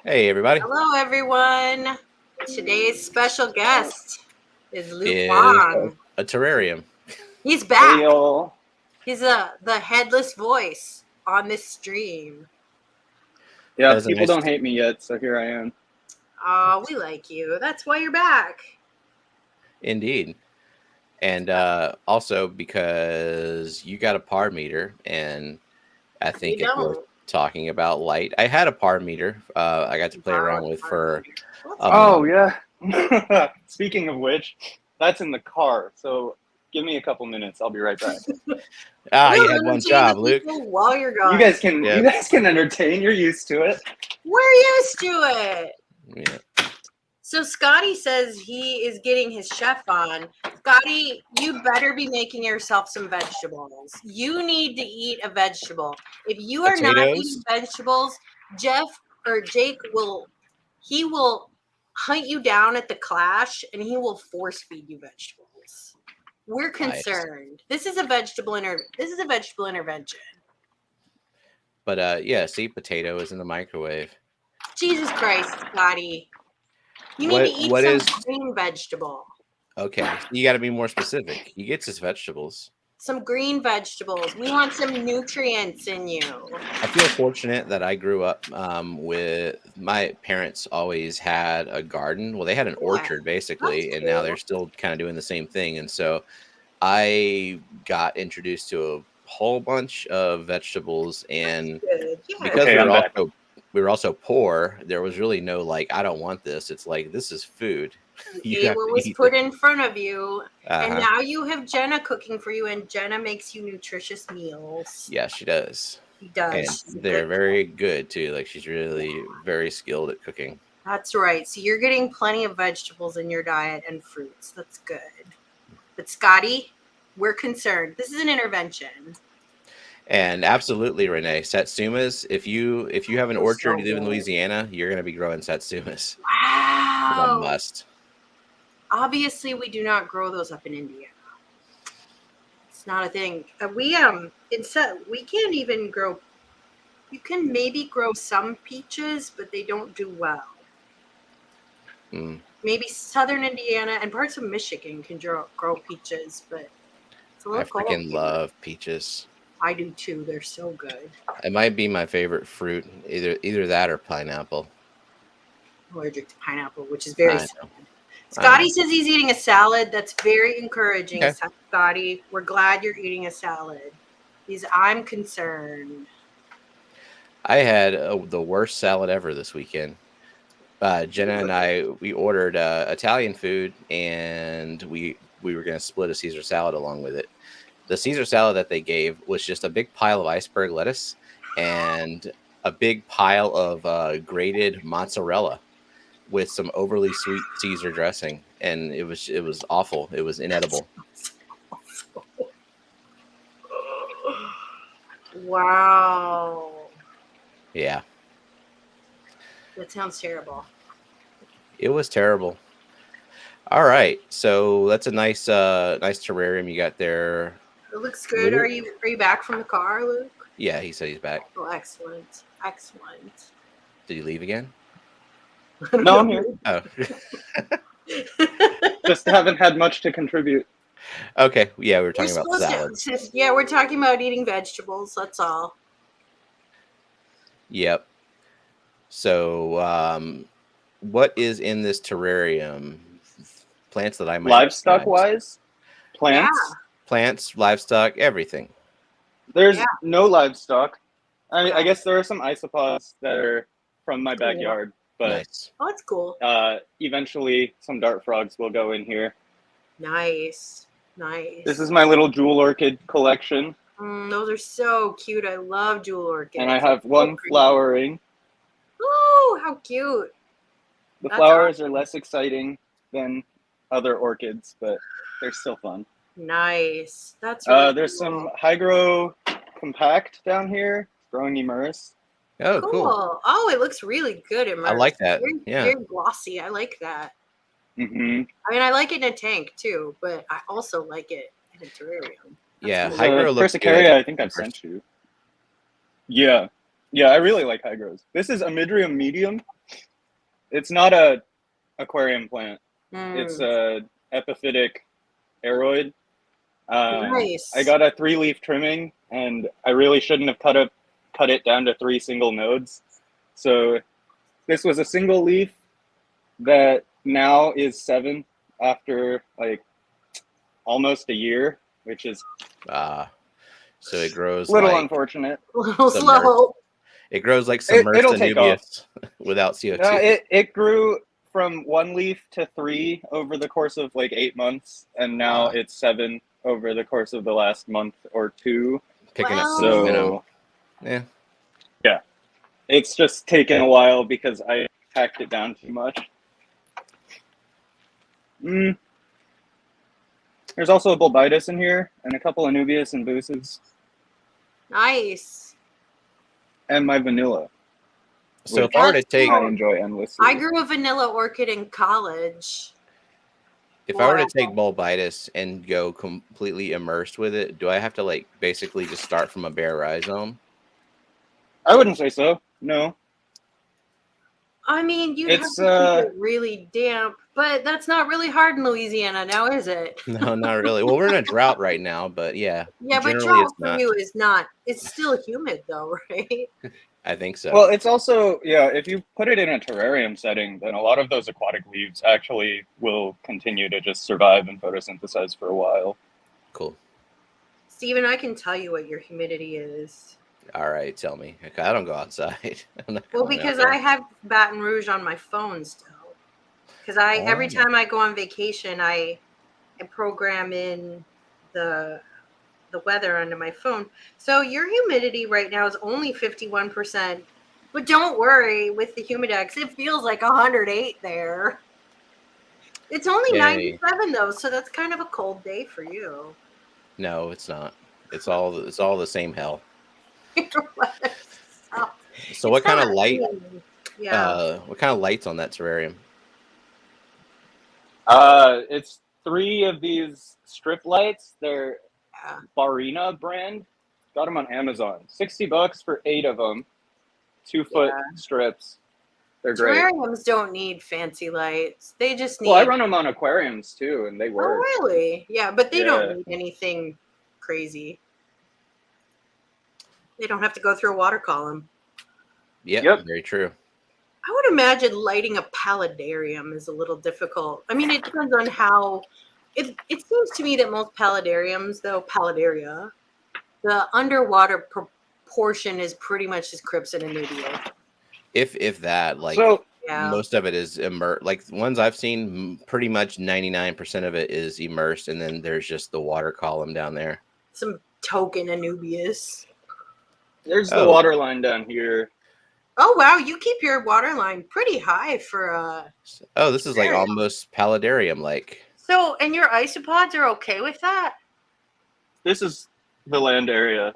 Hey, everybody. Hello, everyone. Today's special guest is Luke Is Wang. a terrarium. He's back. Hey, y'all. He's the headless voice on this stream. Yeah, That's a people nice- don't hate me yet, so here I am. Oh, we like you. That's why you're back. Indeed. And also because you got a par meter, and I think We it's worth don't. talking about light. I had a par meter I got to play around with for Oh, yeah. Speaking of which, that's in the car, so give me a couple minutes. I'll be right back. you had one job, Luke. While you're gone. You guys can Yeah. you guys can entertain. You're used to it. We're used to it. Yeah. So Scotty says he is getting his chef on. Scotty, you better be making yourself some vegetables. You need to eat a vegetable. If you are not Potatoes? eating vegetables, Jeff or Jake will hunt you down at the Clash and he will force feed you vegetables. We're Nice. concerned. This is a vegetable intervention. But yeah, see, potato is in the microwave. Jesus Christ, Scotty. You need What- to eat what some is- green vegetable. Okay, you got to be more specific. He gets his vegetables. Some green vegetables. We want some nutrients in you. I feel fortunate that I grew up with my parents always had a garden. Well, they had an orchard basically, That's and now cool. they're still kind of doing the same thing. And so I got introduced to a whole bunch of vegetables, and Good. Yeah. because Okay, I'm back. we were also poor, there was really no like, I don't want this. It's like, this is food. You Ate have what to was eat put it. in front of you, and Uh-huh. now you have Jenna cooking for you, and Jenna makes you nutritious meals. Yeah, she does. She does. And She's a they're good- very good too. Like, she's really very skilled at cooking. That's right. So you're getting plenty of vegetables in your diet and fruits. That's good. But Scotty, we're concerned. This is an intervention. And absolutely, Renee, satsumas. If you have an They're orchard, so you live in good. Louisiana, you're going to be growing satsumas. It's a Wow. must. Obviously, we do not grow those up in India. It's not a thing. We can't even grow. You can maybe grow some peaches, but they don't do well. Mm. Maybe southern Indiana and parts of Michigan can grow peaches, but it's a I little cold. freaking love peaches. I do too. They're so good. It might be my favorite fruit. Either that or pineapple. I'm allergic to pineapple, which is very I sad. know. Scotty says he's eating a salad. That's very encouraging, Okay. Scotty. We're glad you're eating a salad. I'm concerned. I had the worst salad ever this weekend. Jenna and I, we ordered Italian food, and we were going to split a Caesar salad along with it. The Caesar salad that they gave was just a big pile of iceberg lettuce and a big pile of grated mozzarella with some overly sweet Caesar dressing, and it was awful. It was inedible. Wow. Yeah, That sounds terrible. it was terrible. All right, so that's a nice terrarium you got there. It looks good. Luke? Are you back from the car, Luke? Yeah, he said he's back. Oh, excellent. Excellent. Did he leave again? No, I'm here. Oh, Just haven't had much to contribute. okay. Yeah, we were talking We're about supposed salads. to, yeah, we're talking about eating vegetables. That's all. Yep. So, what is in this terrarium? Plants that I might Livestock recognize. wise, plants. Plants, livestock, everything. There's Yeah. no livestock. I guess there are some isopods that are from my backyard, but Nice. Oh, that's cool. eventually some dart frogs will go in here. Nice. Nice. This is my little jewel orchid collection, Those are so cute. I love jewel orchids. and I have So one pretty. flowering. Oh, how cute. The That's flowers are less exciting than other orchids, but they're still fun. Nice. That's really There's cool. some hygro compact down here, growing immerse. Oh, cool. cool. Oh, it looks really good. I like that. Very, Yeah. very glossy. I like that. Mm-hmm. I mean, I like it in a tank too, but I also like it in a terrarium. Yeah, cool. hygro looks Persicaria, good. I think I've sent you. Yeah, I really like hygros. This is Amidrium medium. It's not a aquarium plant. Mm, It's a epiphytic aeroid. nice. I got a 3-leaf trimming, and I really shouldn't have cut it down to 3 single nodes. So this was a single leaf that now is 7 after like almost a year, which is so it grows a little like unfortunate. A little submerged. slow. It grows like submerged It'll take Anubias without CO2. No, it grew from 1 leaf to 3 over the course of like 8 months, and now it's 7 over the course of the last month or 2. Picking up some So momentum. Yeah. yeah, it's just taken a while because I packed it down too much. There's also a Bulbitis in here, and a couple Anubias and Booses, Nice. and my vanilla. So if I were to take, I enjoy endlessly. I grew a vanilla orchid in college. if I were to take Bulbitis and go completely immersed with it, do I have to like basically just start from a bare rhizome? I wouldn't say so. No. I mean, you'd It's, have to keep it really damp, but that's not really hard in Louisiana now, is it? No, not really. Well, we're in a drought right now, but yeah. Yeah, but generally drought it's for not. you is not. It's still humid though, right? I think so. Well, it's also, yeah, if you put it in a terrarium setting, then a lot of those aquatic leaves actually will continue to just survive and photosynthesize for a while. Cool. Steven, I can tell you what your humidity is. All right, tell me. Okay, I don't go outside. I'm not Well, going because out there. I have Baton Rouge on my phone still. Because every time I go on vacation, I program in the weather onto my phone. So your humidity right now is only 51%. But don't worry with the Humidex, it feels like 108 there. It's only Yay. 97 though, so that's kind of a cold day for you. No, it's not. It's all the same hell. So what kind of light? Yeah. What kind of lights on that terrarium? It's 3 of these strip lights. They're Barina brand. Got them on Amazon. $60 for 8 of them. 2-foot strips. They're great. Terrariums don't need fancy lights. They just need. Well, I run them on aquariums too, and they work. Oh, really? Yeah, but they don't need anything crazy. They don't have to go through a water column. Yep. Very true. I would imagine lighting a paludarium is a little difficult. I mean, it depends on how. It seems to me that most paludariums, though, paludaria, the underwater proportion is pretty much just crypts and Anubia. If that, like, most of it is immersed. Like ones I've seen, pretty much 99% of it is immersed, and then there's just the water column down there. Some token Anubias. There's the water line down here. Oh wow, you keep your water line pretty high for Oh, this is like almost paludarium like. So, and your isopods are okay with that? This is the land area.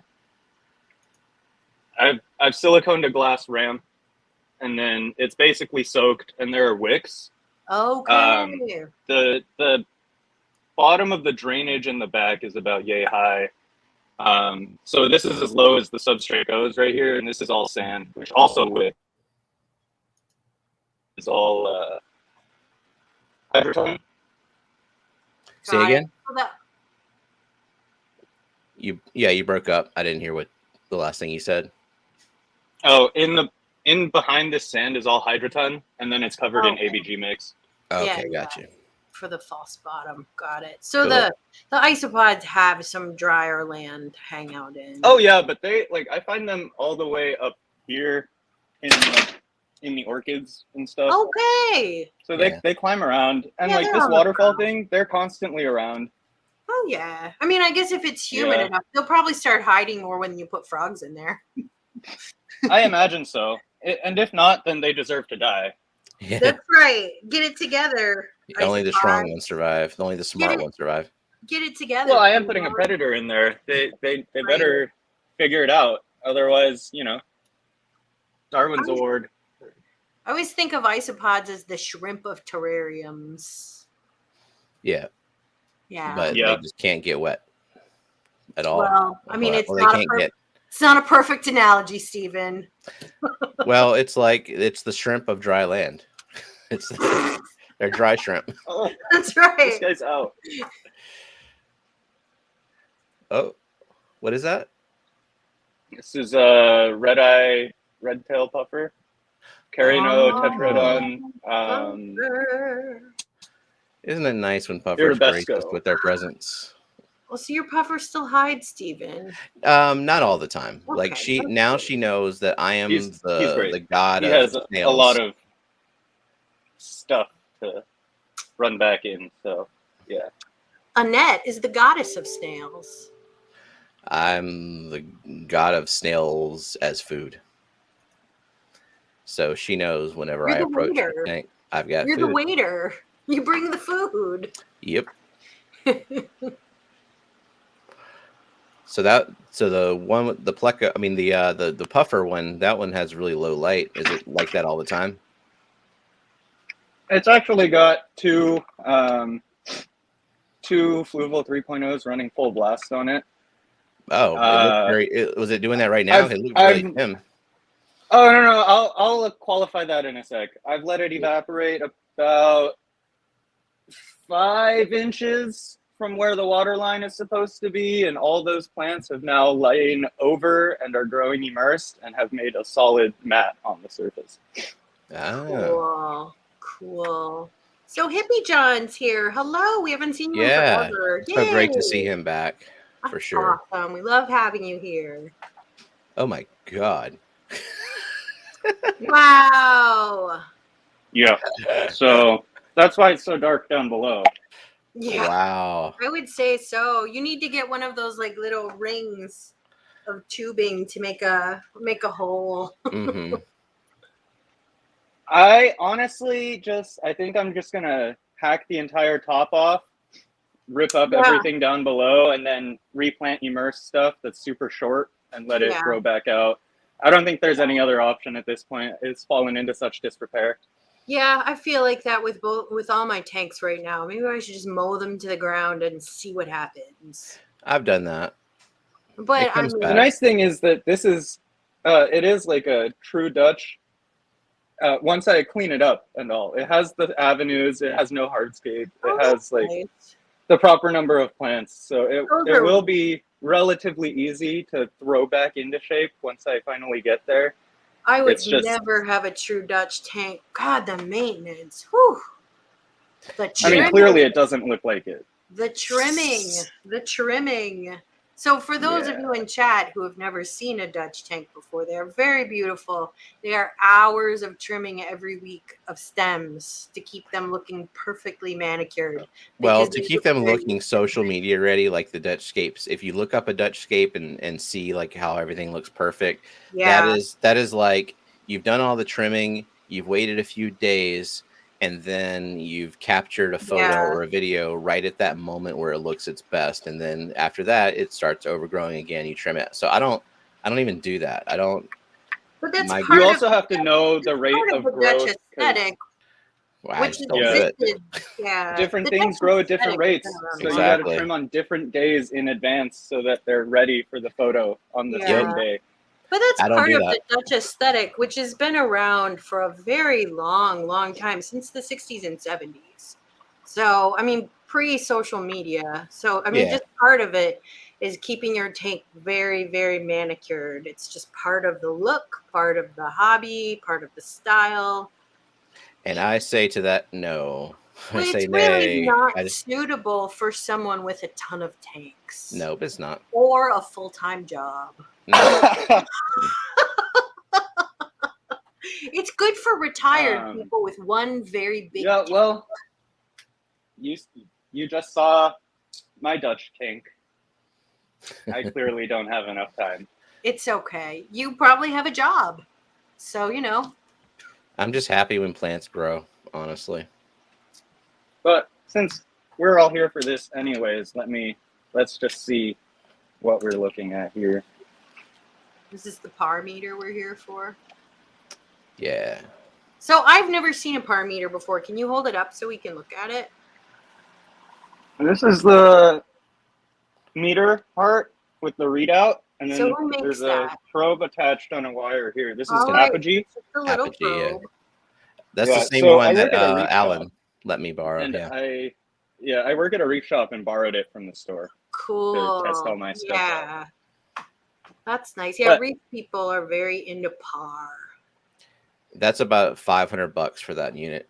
I've siliconed a glass ramp, and then it's basically soaked, and there are wicks. Okay. The bottom of the drainage in the back is about yay high. So this is as low as the substrate goes right here, and this is all sand, which also is all hydrotone. Say again? You broke up. I didn't hear what the last thing you said. Oh, in behind this sand is all hydroton, and then it's covered in ABG mix. Okay, gotcha. For the false bottom, got it. So the isopods have some drier land to hang out in. Oh yeah, but they I find them all the way up here in the orchids and stuff. Okay. So they climb around, and this waterfall thing, they're constantly around. Oh yeah. I mean, I guess if it's humid enough, they'll probably start hiding more when you put frogs in there. I imagine so. And if not, then they deserve to die. Yeah. That's right. Get it together. Only the strong ones survive. Only the smart ones survive. Get it together. Well, I am putting a predator in there. They better figure it out. Otherwise, Darwin's Award. I always think of isopods as the shrimp of terrariums. Yeah. Yeah. But they just can't get wet at all. Well, I mean, it's not a perfect analogy, Stephen. Well, it's the shrimp of dry land. It's they're dry shrimp. Oh, That's right. this guy's out. Oh, what is that? This is a red tail puffer. Carino Tetradon. Isn't it nice when puffers grace us with their presence? Well, so your puffer still hides, Steven. Not all the time. Okay, Like she knows that I am He's great. the god He of has snails. a lot of stuff to run back in. So yeah. Annette is the goddess of snails. I'm the god of snails as food. So she knows whenever I approach her tank, I've got You're food. the waiter. You bring the food. Yep. So the one with the pleca, I mean the puffer one, that one has really low light. Is it like that all the time? It's actually got two Fluval 3.0s running full blast on it. Oh, was it doing that right now? It looked really dim. Oh no, I'll qualify that in a sec. I've let it evaporate about 5 inches from where the water line is supposed to be, and all those plants have now lain over and are growing immersed and have made a solid mat on the surface. Cool. So Hippie John's here. Hello, we haven't seen you in forever. So great to see him back, for sure. Awesome. We love having you here. Oh my god. Wow. Yeah. So that's why it's so dark down below. Yeah. Wow. I would say so. You need to get one of those like little rings of tubing to make a hole. Mm-hmm. I honestly I think I'm just gonna hack the entire top off, rip up everything down below, and then replant immersed stuff that's super short and let it grow back out. I don't think there's any other option at this point. It's fallen into such disrepair. Yeah, I feel like that with all my tanks right now. Maybe I should just mow them to the ground and see what happens. I've done that. But I mean, the nice thing is that this is it is like a true Dutch. Once I clean it up and all, it has the avenues. It has no hardscape. It has like the proper number of plants, so it will be relatively easy to throw back into shape once I finally get there. I would never have a true Dutch tank. God, the maintenance. Whew. I mean, clearly it doesn't look like it. The trimming. So for those of you in chat who have never seen a Dutch tank before, they are very beautiful. They are hours of trimming every week of stems to keep them looking perfectly manicured. Well, to keep them looking social media ready, like the Dutch scapes. If you look up a Dutch scape and see like how everything looks perfect, that is like you've done all the trimming, you've waited a few days, and then you've captured a photo or a video right at that moment where it looks its best, and then after that it starts overgrowing again. You trim it. So I don't even do that. I don't. But that's you also have to know the rate of growth. Dutch aesthetic, which different things grow at different rates, so you got to trim on different days in advance so that they're ready for the photo on the same day. But that's part of the Dutch aesthetic, which has been around for a very long time, since the 60s and 70s. So, I mean, pre-social media. So, I mean, just part of it is keeping your tank very, very manicured. It's just part of the look, part of the hobby, part of the style. And I say to that, no. Well, I say it's really nay. not suitable for someone with a ton of tanks. Nope, it's not. Or a full-time job. No. It's good for retired people with one very big tank. Well, you just saw my Dutch tank. I clearly don't have enough time. It's okay. You probably have a job. So, you know. I'm just happy when plants grow, honestly. But since we're all here for this anyways, let's just see what we're looking at here. This is the par meter we're here for. Yeah. So I've never seen a par meter before. Can you hold it up so we can look at it? And this is the meter part with the readout, and then there's a probe attached on a wire here. This is an apogee. It's a little apogee, probe. That's the Yeah, same so one I that work at a reef shop, Alan let me borrow. and Yeah. I work at a reef shop and borrowed it from the store to test all Cool. my stuff out. Yeah. That's nice. Yeah, But reef people are very into par. That's about $500 for that unit.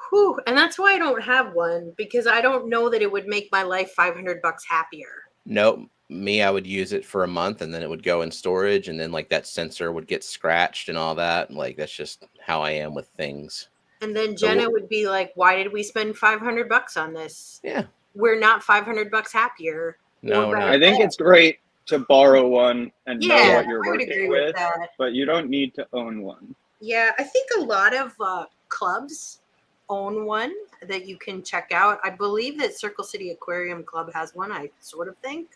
Whew. And that's why I don't have one, because I don't know that it would make my life $500 happier. Nope. Me, I would use it for a month and then it would go in storage and then like that sensor would get scratched and all that. Like that's just how I am with things. And then So Jenna would be like, "Why did we spend $500 on this? yeah. We're not $500 happier." No, we're I not. think it's great to borrow one and know Yeah, what you're I would agree working with with, that. but you don't need to own one. Yeah, I think a lot of clubs own one that you can check out. I believe that Circle City Aquarium Club has one, I sort of think,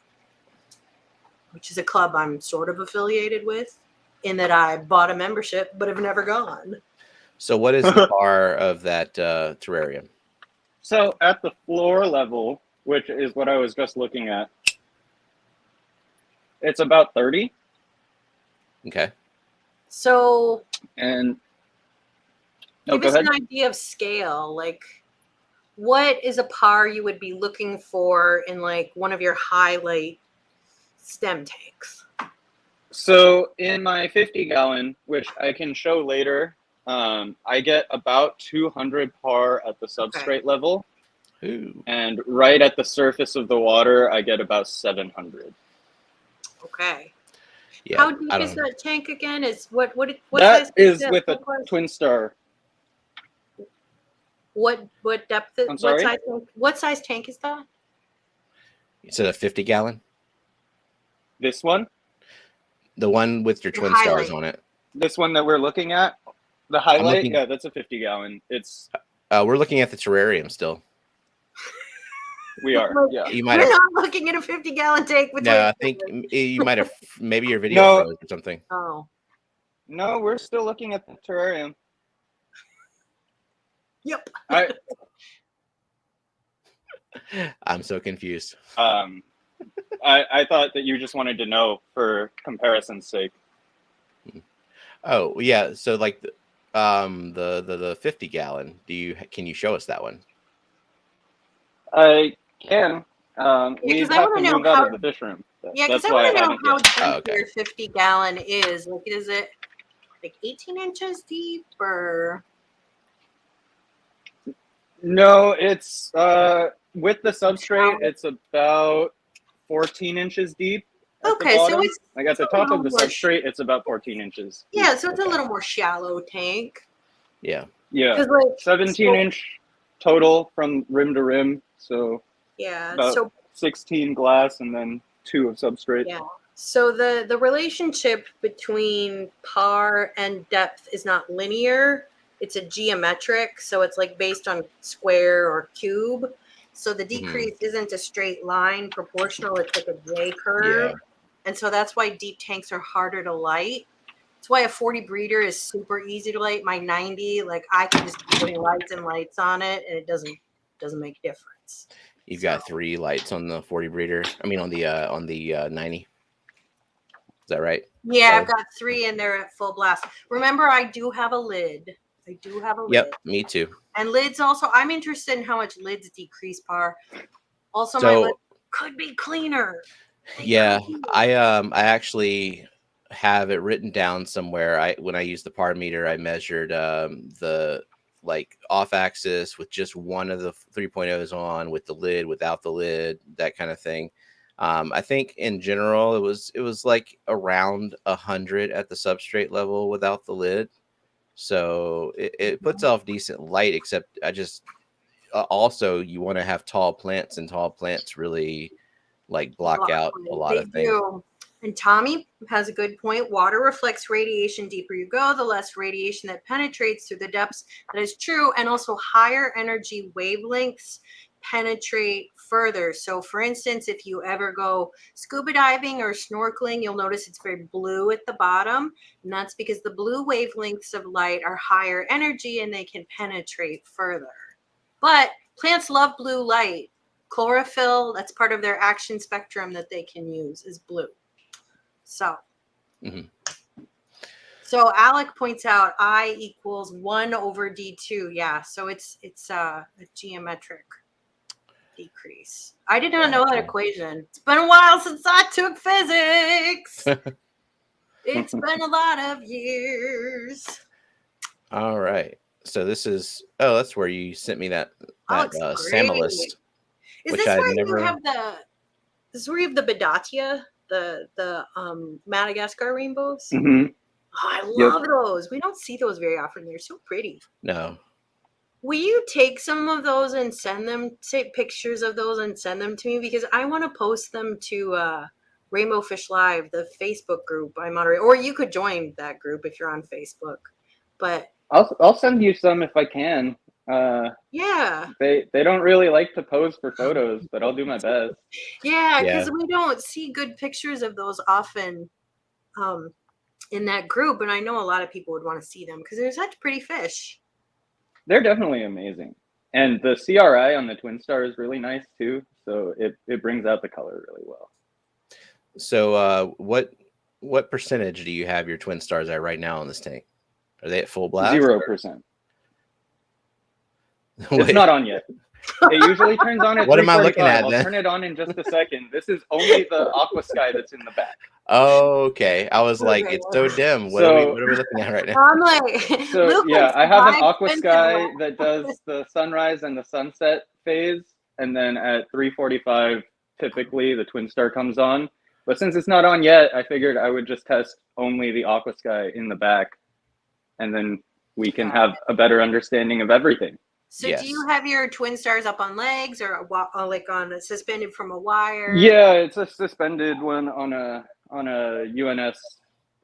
which is a club I'm sort of affiliated with, in that I bought a membership but have never gone. So what is the bar of that terrarium? So at the floor level, which is what I was just looking at, it's about 30. Okay. So And give go us ahead. an idea of scale. Like, what is a par you would be looking for in like one of your highlight stem tanks? So in my 50-gallon, which I can show later, I get about 200 par at the substrate level. Ooh. And right at the surface of the water, I get about 700. Okay. Yeah. How deep is that tank again? Is what That size is does with a look like? twin star. What depth? I'm sorry? What size tank is that? Is it a 50-gallon? This one? The one with your twin highlight. stars on it. This one that we're looking at? The highlight? looking- Yeah, that's a 50-gallon. It's We're looking at the terrarium still. we are. Yeah. You might We're have. not looking at a 50-gallon tank with. No, I think you might have. Maybe your video No. froze or something. Oh. No, we're still looking at the terrarium. Yep. I'm so confused. I thought that you just wanted to know for comparison's sake. Oh yeah, so like the 50-gallon. Can you show us that one? I can. We 'cause I have wanna to know move out how- of the fish room. Yeah, because That's I why want to know haven't how yet. deep Oh, okay. your 50-gallon is. Like, is it like 18 inches deep or? No, it's with the substrate. It's about 14 inches deep. At Okay, the so bottom. it's like at the a top of little the more substrate, it's about 14 inches. Yeah, so it's a Okay. little more shallow tank. Yeah. Yeah, 'Cause, like, 17-inch total from rim to rim. So Yeah. about So 16 glass and then 2 of substrate. yeah. So the relationship between par and depth is not linear. It's a geometric, so it's like based on square or cube. So the decrease isn't a straight line proportional. It's like a J curve. Yeah. And so that's why deep tanks are harder to light. That's why a 40 breeder is super easy to light. My 90, like I can just keep putting lights and lights on it, and it doesn't make a difference. You've got 3 lights on the 40 breeder. I mean on the 90. Is that right? Yeah, So- I've got 3 and they're at full blast. Remember, I do have a lid. Yep, lid. me too. And lids also, I'm interested in how much lids decrease par. Also, my So lid could be cleaner. yeah, I actually have it written down somewhere. When I used the par meter, I measured the like off axis with just one of the 3.0s on, with the lid, without the lid, that kind of thing. I think in general it was like around 100 at the substrate level without the lid. So it puts off decent light, except also you want to have tall plants, and tall plants really like block out a lot of things. Do. And Tommy has a good point. Water reflects radiation. Deeper you go, the less radiation that penetrates through the depths. That is true. And also higher energy wavelengths penetrate further. So for instance, if you ever go scuba diving or snorkeling, you'll notice it's very blue at the bottom. And that's because the blue wavelengths of light are higher energy and they can penetrate further. But plants love blue light. Chlorophyll, that's part of their action spectrum that they can use, is blue. So So Alec points out I equals 1/D2. Yeah, so it's a geometric decrease. I did not know that equation. It's been a while since I took physics. It's been a lot of years. All right. So this is that's where you sent me that Samalist. Is this where you have this is where you have the Bedatia, the Madagascar rainbows? Mm-hmm. Oh, I love those. We don't see those very often. They're so pretty. No. Will you take some of those and take pictures of those and send them to me? Because I want to post them to Rainbow Fish Live, the Facebook group I moderate. Or you could join that group if you're on Facebook. But I'll send you some if I can. Yeah. They don't really like to pose for photos, but I'll do my best. Yeah, because we don't see good pictures of those often in that group, and I know a lot of people would want to see them because they're such pretty fish. They're definitely amazing. And the CRI on the Twin Star is really nice too, so it brings out the color really well. So what percentage do you have your Twin Stars at right now in this tank? Are they at full blast? 0%. It's not on yet. It usually turns on at 3:45. What am I looking at I'll then? turn it on in just a second. This is only the Aqua Sky that's in the back. Oh, okay. I was like, it's so dim. What are we looking at right now? I'm like, so yeah, I have an Aqua Sky that does the sunrise and the sunset phase, and then at 3:45, typically the Twin Star comes on. But since it's not on yet, I figured I would just test only the Aqua Sky in the back, and then we can have a better understanding of everything. So do you have your Twin Stars up on legs or like on suspended from a wire? Yeah, it's a suspended one on a UNS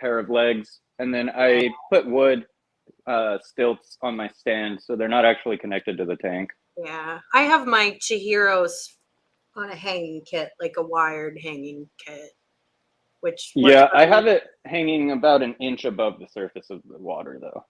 pair of legs, and then I put wood stilts on my stand, so they're not actually connected to the tank. Yeah, I have my Chihiros on a hanging kit, like a wired hanging kit. I have it hanging about an inch above the surface of the water, though.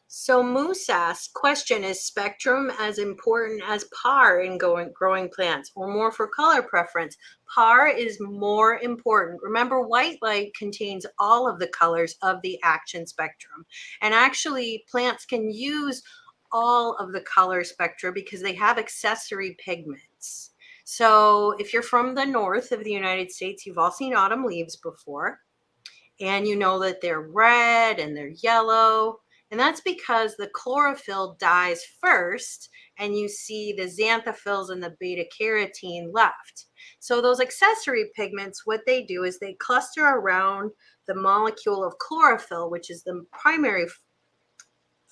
So Moose asks, question, is spectrum as important as par in growing plants or more for color preference? Par is more important. Remember, white light contains all of the colors of the action spectrum. And actually, plants can use all of the color spectra because they have accessory pigments. So if you're from the north of the United States, you've all seen autumn leaves before. And you know that they're red and they're yellow. And that's because the chlorophyll dies first and you see the xanthophylls and the beta carotene left. So those accessory pigments, what they do is they cluster around the molecule of chlorophyll, which is the primary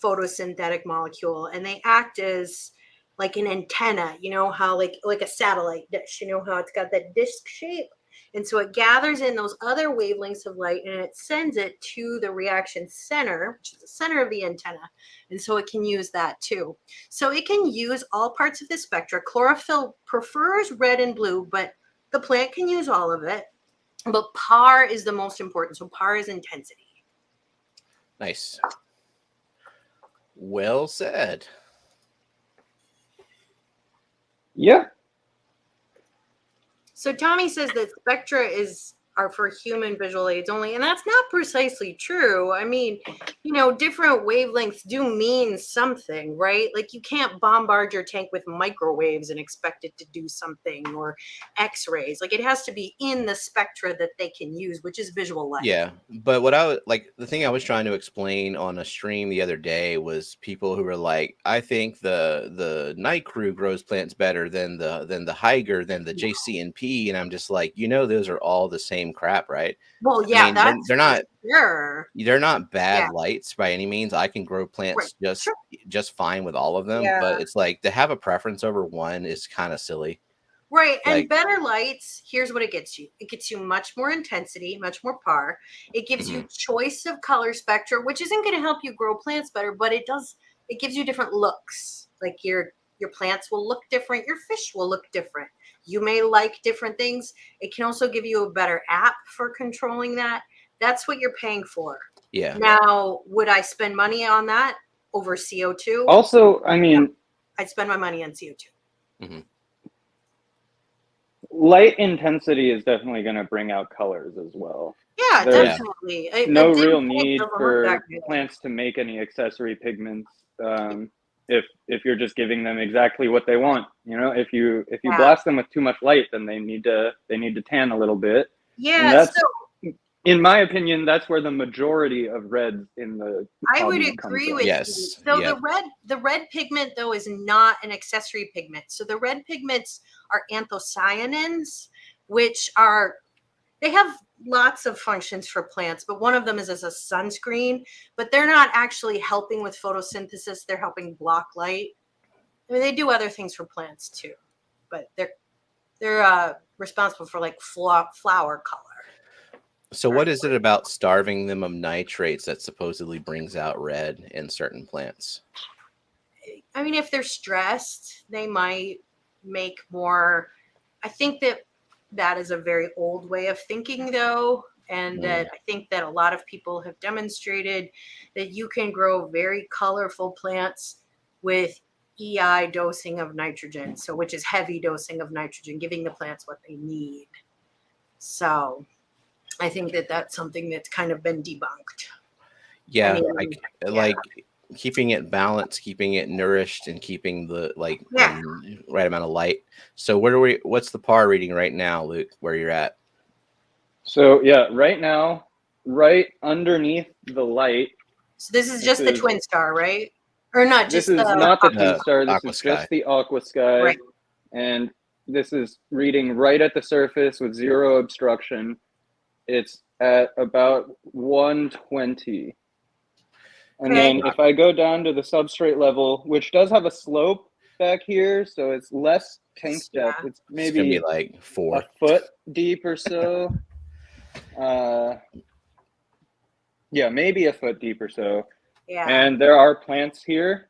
photosynthetic molecule, and they act as like an antenna, you know how like a satellite dish, you know how it's got that disc shape? And so it gathers in those other wavelengths of light and it sends it to the reaction center, which is the center of the antenna. And so it can use that too. So it can use all parts of the spectra. Chlorophyll prefers red and blue, but the plant can use all of it. But par is the most important. So par is intensity. Nice. Well said. Yeah. So Tommy says that spectra are for human visual aids only, and that's not precisely true. I mean, you know, different wavelengths do mean something, right? Like you can't bombard your tank with microwaves and expect it to do something, or X-rays. Like it has to be in the spectra that they can use, which is visual light. Yeah, but the thing I was trying to explain on a stream the other day was people who were like, I think the night crew grows plants better than the Higer, than the JCNP, and I'm just like, those are all the same crap, right? Well, yeah, I mean, they're not sure. They're not bad lights by any means. I can grow plants just fine with all of them, but it's like to have a preference over one is kind of silly. Right, and better lights, here's what it gets you. It gets you much more intensity, much more par. It gives you choice of color spectra, which isn't going to help you grow plants better, but it gives you different looks. Like your plants will look different, your fish will look different. You may like different things. It can also give you a better app for controlling that. That's what you're paying for. Yeah. Now, would I spend money on that over CO2? Also, I mean, I'd spend my money on CO2. Mm-hmm. Light intensity is definitely going to bring out colors as well. Yeah, There's definitely. no A dim real paint need doesn't look for that good. plants to make any accessory pigments if you're just giving them exactly what they want. You know, if you Yeah. blast them with too much light, then they need to tan a little bit. And Yeah, that's, so in my opinion, that's where the majority of reds in the I would hobby come agree from. with Yes. you. So Yep. the red pigment though is not an accessory pigment. So the red pigments are anthocyanins, which are they have lots of functions for plants, but one of them is as a sunscreen, but they're not actually helping with photosynthesis. They're helping block light. I mean, they do other things for plants too, but they're responsible for like flower color. So what is it about starving them of nitrates that supposedly brings out red in certain plants? I mean, if they're stressed, they might make more. I think that is a very old way of thinking, though, and that I think that a lot of people have demonstrated that you can grow very colorful plants with EI dosing of nitrogen, so which is heavy dosing of nitrogen, giving the plants what they need. So I think that that's something that's kind of been debunked. Yeah, I mean, like keeping it balanced, keeping it nourished, and keeping the right amount of light. So what's the par reading right now, Luke, where you're at? So yeah, right now, right underneath the light. So this is just the Twin Star, right? Or not? This Just is not the Twin Star. This Aqua is Sky. just the Aqua Sky, Right. and this is reading right at the surface with zero obstruction. It's at about 120. And then if I go down to the substrate level, which does have a slope back here, so it's less tank depth. Yeah. It's maybe It's gonna be like 4 a foot deep or so. Yeah, maybe a foot deep or so. Yeah. And there are plants here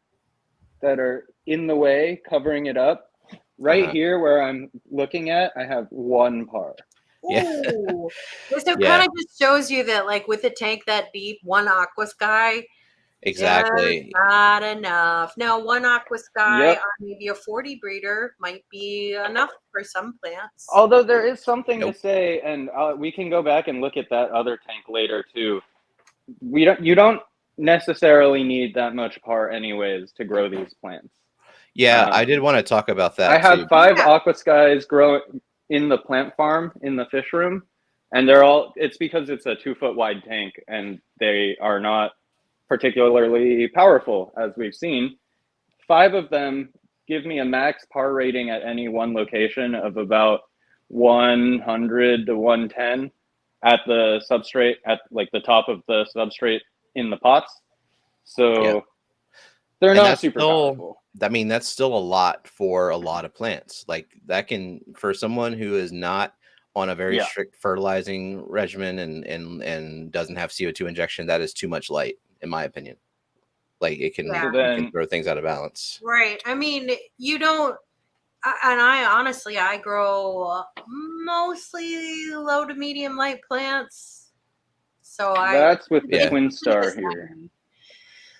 that are in the way, covering it up. Right here where I'm looking at, I have one par. Yeah. Ooh. So it kind of just shows you that, like, with a tank that deep, one Aqua Sky, exactly, not enough. Now, one Aqua Sky Yep. on maybe a 40 breeder might be enough for some plants. Although there is something to say, and we can go back and look at that other tank later too. You don't necessarily need that much par anyways to grow these plants. Yeah, I did want to talk about that. I have 5 Aqua Skies growing in the plant farm in the fish room, and it's because it's a 2-foot wide tank and they are not particularly powerful, as we've seen. 5 of them give me a max par rating at any one location of about 100 to 110 at the substrate, at like the top of the substrate in the pots. So they're not super powerful. I mean, that's still a lot for a lot of plants. Like that can, for someone who is not on a very strict fertilizing regimen and doesn't have CO2 injection, that is too much light, in my opinion. Like it can, it can throw things out of balance. Right. I mean, you don't, and I grow mostly low to medium light plants. So that's with the Twin Star here.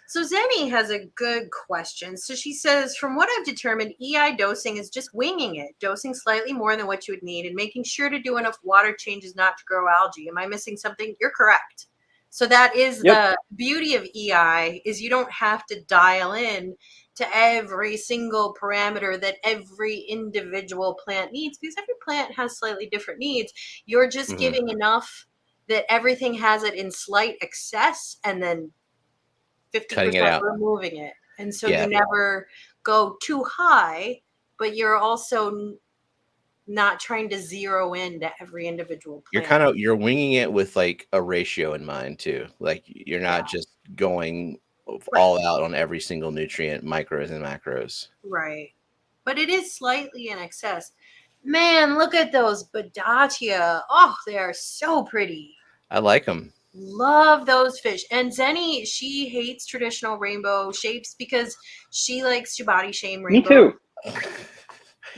So Zenny has a good question. So she says, from what I've determined, EI dosing is just winging it, dosing slightly more than what you would need and making sure to do enough water changes not to grow algae. Am I missing something? You're correct. So that is the beauty of EI, is you don't have to dial in to every single parameter that every individual plant needs, because every plant has slightly different needs. You're just giving enough that everything has it in slight excess, and then 50% removing it. And so you never go too high, but you're also not trying to zero into every individual plant. You're winging it with like a ratio in mind too. Like you're not just going all out on every single nutrient, micros and macros. Right. But it is slightly in excess. Man, look at those Betta. Oh, they are so pretty. I like them. Love those fish. And Zenny, she hates traditional rainbow shapes because she likes to body shame rainbow. Me too.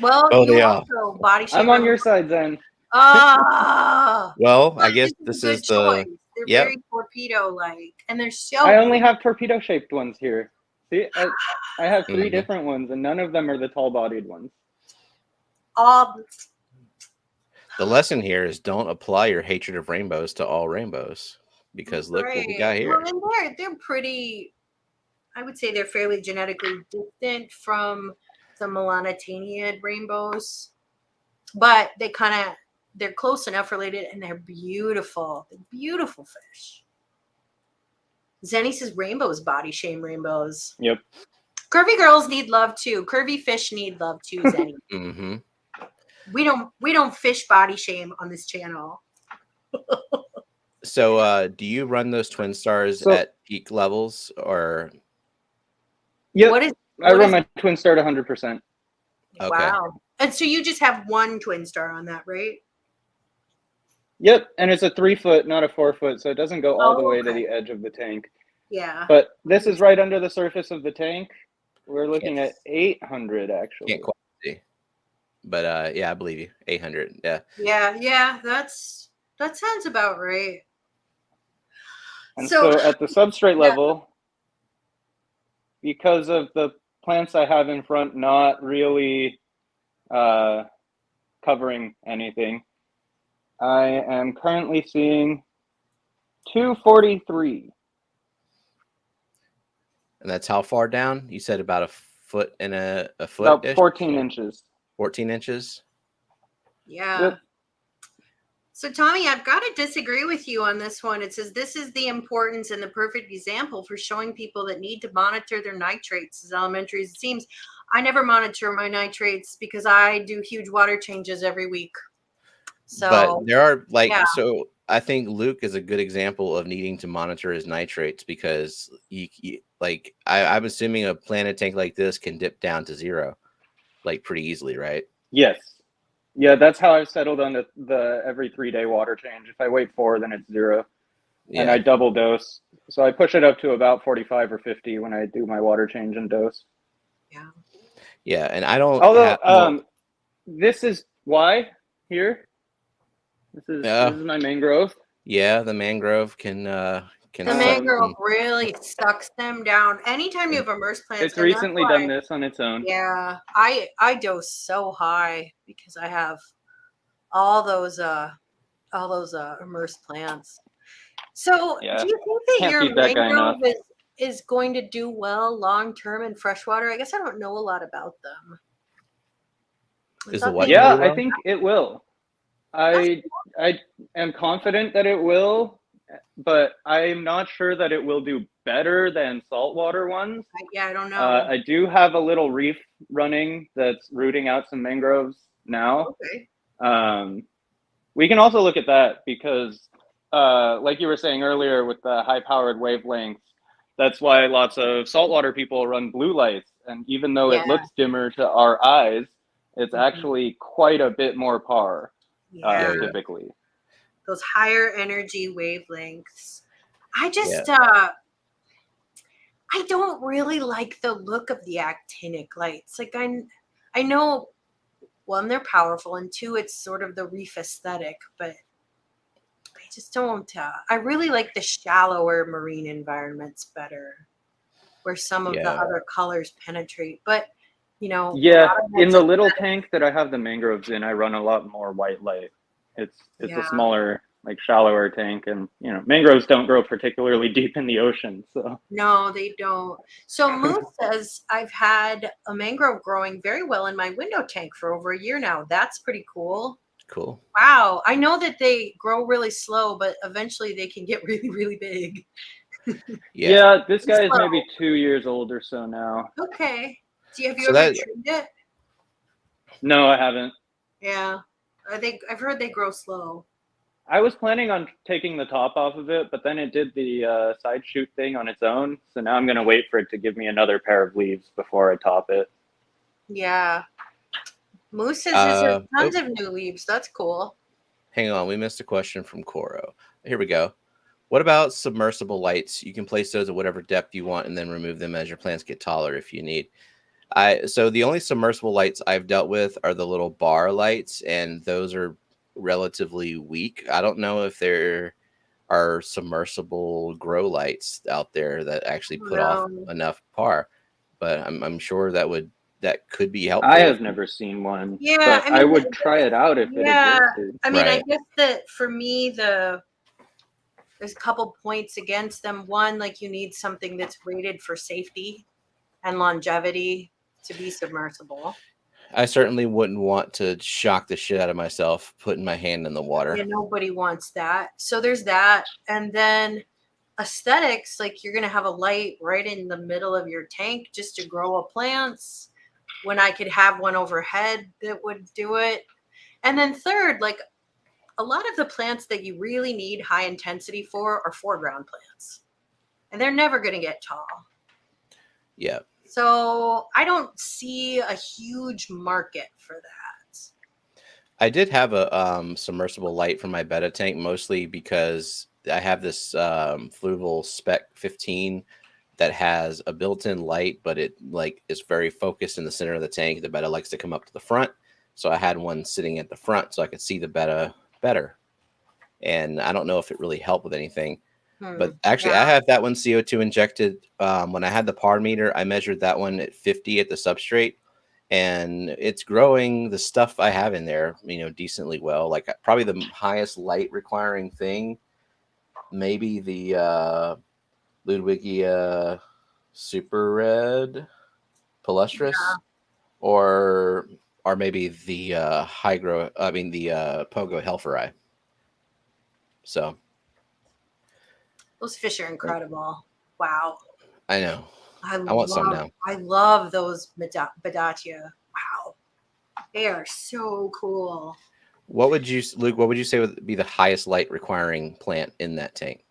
Well, you also body shame. I'm on your side, Zen. Well, I guess this is the. They're very torpedo-like, and they're so. I only have torpedo-shaped ones here. See, I have 3 different ones, and none of them are the tall-bodied ones. The lesson here is don't apply your hatred of rainbows to all rainbows, because look what we got here. Well, and they're pretty. I would say they're fairly genetically distant from the Melanitaniid rainbows, but they're close enough related, and they're beautiful. They're beautiful fish. Zenny says rainbows body shame rainbows. Yep. Curvy girls need love too. Curvy fish need love too, Zenny. Mm-hmm. We don't fish body shame on this channel. So, do you run those twin stars at peak levels, or? Yep. I run my twin star at 100%. Okay. Wow. And so you just have one twin star on that, right? Yep, and it's a 3 foot, not a 4 foot, so it doesn't go all the way to the edge of the tank. Yeah. But this is right under the surface of the tank. We're looking at 800 actually. Can't quite see. But yeah, I believe you. 800. Yeah. Yeah, that sounds about right. And so at the substrate level, because of the plants I have in front not really covering anything, I am currently seeing 243. And that's how far down? You said about a foot and a foot? About 14 inches. 14 inches? Yeah. Yep. So, Tommy, I've got to disagree with you on this one. It says this is the importance and the perfect example for showing people that need to monitor their nitrates as elementary as it seems. I never monitor my nitrates because I do huge water changes every week. So, but there are so I think Luke is a good example of needing to monitor his nitrates because I'm assuming a planted tank like this can dip down to 0 pretty easily, right? Yes. Yeah, that's how I've settled on the every 3-day water change. If I wait 4, then it's 0. Yeah. And I double dose. So I push it up to about 45 or 50 when I do my water change and dose. Yeah. Yeah, and I don't. Although this is why here. This is my mangrove. Yeah, the mangrove can. The mangrove really sucks them down. Anytime you have immersed plants, it's recently done this on its own. Yeah, I dose so high because I have all those immersed plants. So, do you think that your mangrove is going to do well long term in freshwater? I guess I don't know a lot about them. I think it will. I am confident that it will, but I'm not sure that it will do better than saltwater ones. Yeah, I don't know. I do have a little reef running that's rooting out some mangroves now. Okay. We can also look at that because, like you were saying earlier with the high-powered wavelengths, that's why lots of saltwater people run blue lights. And even though it looks dimmer to our eyes, it's actually quite a bit more par. Typically those higher energy wavelengths. I just I don't really like the look of the actinic lights. Like I know, one, they're powerful, and two, it's sort of the reef aesthetic, but I just don't I really like the shallower marine environments better, where some of the other colors penetrate. But in the little tank that I have the mangroves in, I run a lot more white light. It's a smaller, shallower tank, and mangroves don't grow particularly deep in the ocean. So no, they don't. So Moose says I've had a mangrove growing very well in my window tank for over a year now. That's pretty cool. Cool. Wow, I know that they grow really slow, but eventually they can get really, really big. This guy is maybe 2 years old or so now. Okay. Have you ever trimmed it? No, I haven't. Yeah. I've heard they grow slow. I was planning on taking the top off of it, but then it did the side shoot thing on its own. So now I'm going to wait for it to give me another pair of leaves before I top it. Yeah. Moose says there's tons of new leaves. That's cool. Hang on. We missed a question from Coro. Here we go. What about submersible lights? You can place those at whatever depth you want and then remove them as your plants get taller if you need. So the only submersible lights I've dealt with are the little bar lights, and those are relatively weak. I don't know if there are submersible grow lights out there that actually put off enough par, but I'm sure that would that could be helpful. I have never seen one. Yeah, but I would try it out if it existed. I mean, I Right. guess that for me, there's a couple points against them. One, like you need something that's rated for safety and longevity to be submersible. I certainly wouldn't want to shock the shit out of myself putting my hand in the water. Yeah, nobody wants that. So there's that. And then aesthetics, like you're going to have a light right in the middle of your tank just to grow plants when I could have one overhead that would do it. And then third, like a lot of the plants that you really need high intensity for are foreground plants. And they're never going to get tall. Yeah. So I don't see a huge market for that. I did have a submersible light for my Betta tank, mostly because I have this Fluval Spec 15 that has a built-in light, but it like is very focused in the center of the tank. The Betta likes to come up to the front, so I had one sitting at the front so I could see the Betta better. And I don't know if it really helped with anything. But actually, I have that one CO2 injected. When I had the PAR meter, I measured that one at 50 at the substrate, and it's growing the stuff I have in there, decently well. Like probably the highest light requiring thing, maybe the Ludwigia Super Red Palustris, or maybe the the Pogo Helferi. So. Those fish are incredible. Wow. I know. I want some now. I love those Bedatia. Wow. They are so cool. Luke, what would you say would be the highest light requiring plant in that tank?